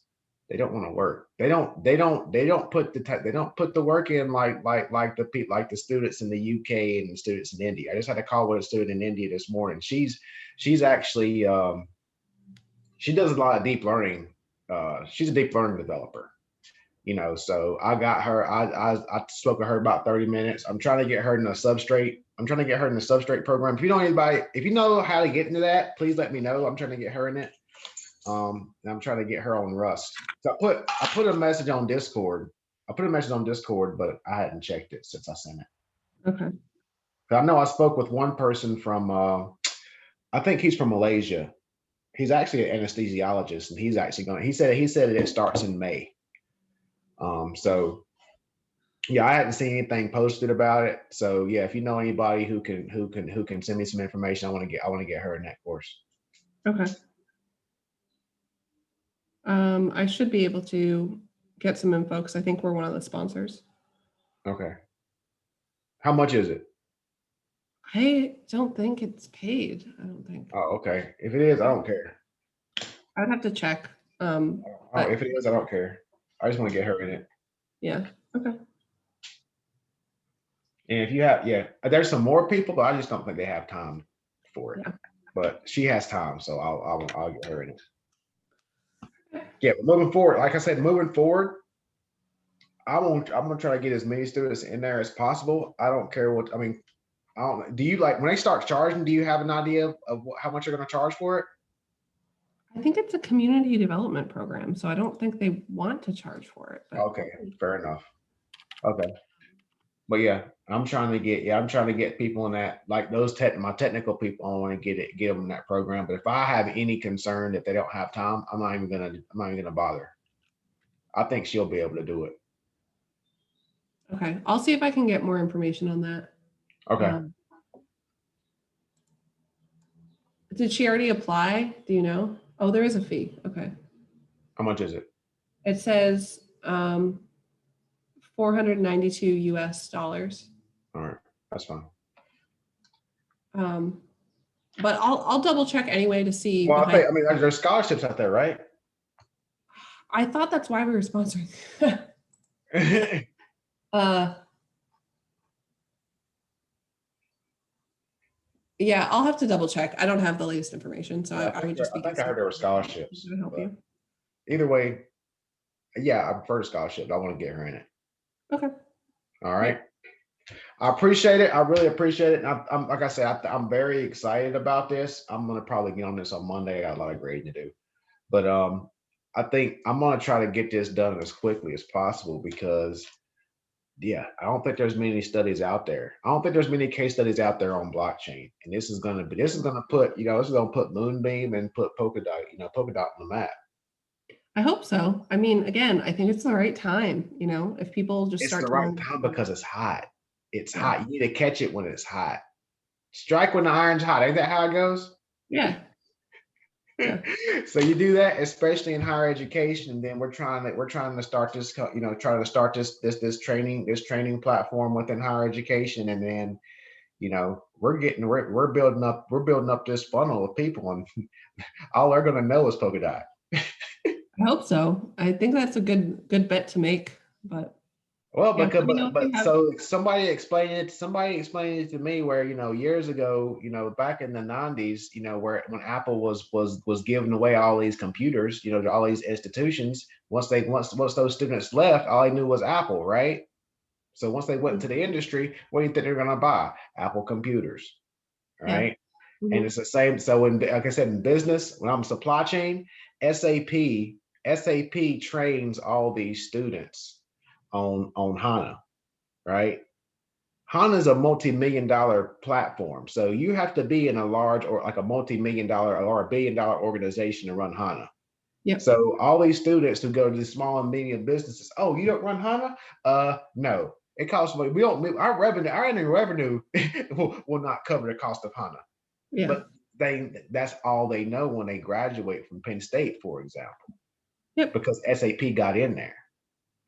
they don't want to work. They don't put the work in like the students in the UK and the students in India. I just had a call with a student in India this morning. She's actually she does a lot of deep learning. She's a deep learning developer. So I got her. I spoke with her about 30 minutes. I'm trying to get her in the substrate. Program. If you know how to get into that, please let me know. I'm trying to get her in it. I'm trying to get her on Rust. So I put a message on Discord. But I hadn't checked it since I sent it. Okay. I know I spoke with one person from, I think he's from Malaysia. He's actually an anesthesiologist, and he said it starts in May. So yeah, I hadn't seen anything posted about it. So yeah, if you know anybody who can send me some information, I want to get her in that course. Okay. I should be able to get some info because I think we're one of the sponsors. Okay. How much is it? I don't think it's paid. I don't think. Oh, okay. If it is, I don't care. I would have to check. If it is, I don't care. I just want to get her in it. Yeah. Okay. And if you have, there's some more people, but I just don't think they have time for it. Yeah. But she has time, so I'll get her in it. Yeah, but moving forward, like I said, I'm gonna try to get as many students in there as possible. I don't care what. I mean, I don't. Do you like when they start charging? Do you have an idea of how much you're going to charge for it? I think it's a community development program, so I don't think they want to charge for it. But. Okay, fair enough. Okay, but yeah, I'm trying to get people in that, like those my technical people. I want to get them in that program. But if I have any concern that they don't have time, I'm not even gonna bother. I think she'll be able to do it. Okay, I'll see if I can get more information on that. Okay. Did she already apply? Do you know? Oh, there is a fee. Okay. How much is it? It says $492 US. All right, that's fine. But I'll double check anyway to see. Well, I mean, there's scholarships out there, right? I thought that's why we were sponsoring. Yeah, I'll have to double check. I don't have the latest information, so I would just be I think I heard there were scholarships. To help you. Either way, yeah, I prefer scholarship. I want to get her in it. Okay. All right. I appreciate it. I really appreciate it. And I'm like I said, I'm very excited about this. I'm gonna probably get on this on Monday. I got a lot of grading to do, but I think I'm gonna try to get this done as quickly as possible because, yeah, I don't think there's many studies out there. I don't think there's many case studies out there on blockchain, and this is gonna put Moonbeam and put Polkadot on the map. I hope so. I mean, again, I think it's the right time. If people just it's start the right time because it's hot. It's hot. You need to catch it when it's hot. Strike when the iron's hot. Ain't that how it goes? Yeah. So you do that, especially in higher education. And then we're trying to start this, this training platform within higher education. And then, we're building up this funnel of people, and all they're going to know is Polkadot. I hope so. I think that's a good bet to make, but. Well, so somebody explained it to me where, years ago, back in the 90s, when Apple was giving away all these computers, to all these institutions, once those students left, all they knew was Apple, right? So once they went into the industry, what do you think they're going to buy? Apple computers, right? Yeah. Mm-hmm. And it's the same. So like I said, in business, when I'm supply chain, SAP trains all these students on HANA, right? HANA is a multi-million-dollar platform. So you have to be in a large or like a multi-million-dollar or $1 billion organization to run HANA. Yep. So all these students who go to the small and medium businesses, oh, you don't run HANA? No, it costs money. We don't. Our annual revenue will not cover the cost of HANA. Yeah. But that's all they know when they graduate from Penn State, for example. Yep. Because SAP got in there.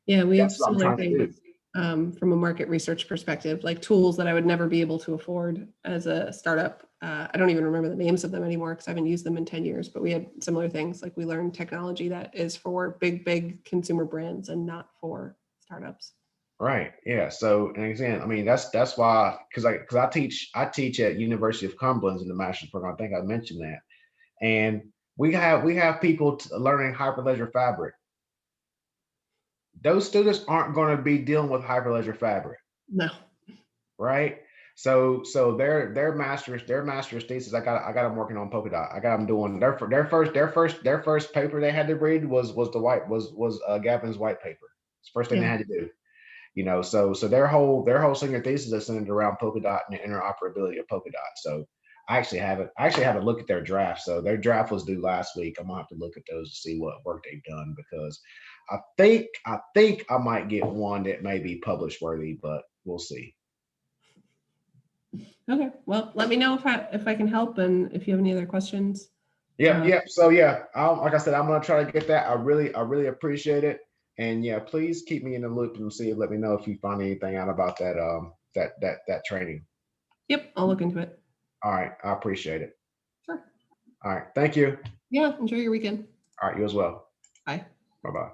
Yeah, we have similar things from a market research perspective, like tools that I would never be able to afford as a startup. I don't even remember the names of them anymore because I haven't used them in 10 years, but we had similar things. Like we learned technology that is for big consumer brands and not for startups. Right. Yeah. So, and again, I mean, that's why, because I teach at University of Cumberland in the master's program. I think I mentioned that. And we have people learning Hyperledger Fabric. Those students aren't going to be dealing with Hyperledger Fabric. No. Right. So their master's thesis, I got them working on Polkadot. I got them doing their first paper they had to read was Gavin's white paper. It's the first thing they had to do. So their whole senior thesis is centered around Polkadot and the interoperability of Polkadot. So I actually have a look at their draft. So their draft was due last week. I'm gonna have to look at those to see what work they've done, because I think I might get one that may be publish worthy, but we'll see. Okay. Well, let me know if I can help, and if you have any other questions. Yeah. So yeah, like I said, I'm gonna try to get that. I really appreciate it. And yeah, please keep me in the loop and let me know if you find anything out about that training. Yep, I'll look into it. All right, I appreciate it. Sure. All right, thank you. Yeah, enjoy your weekend. All right, you as well. Bye. Bye-bye.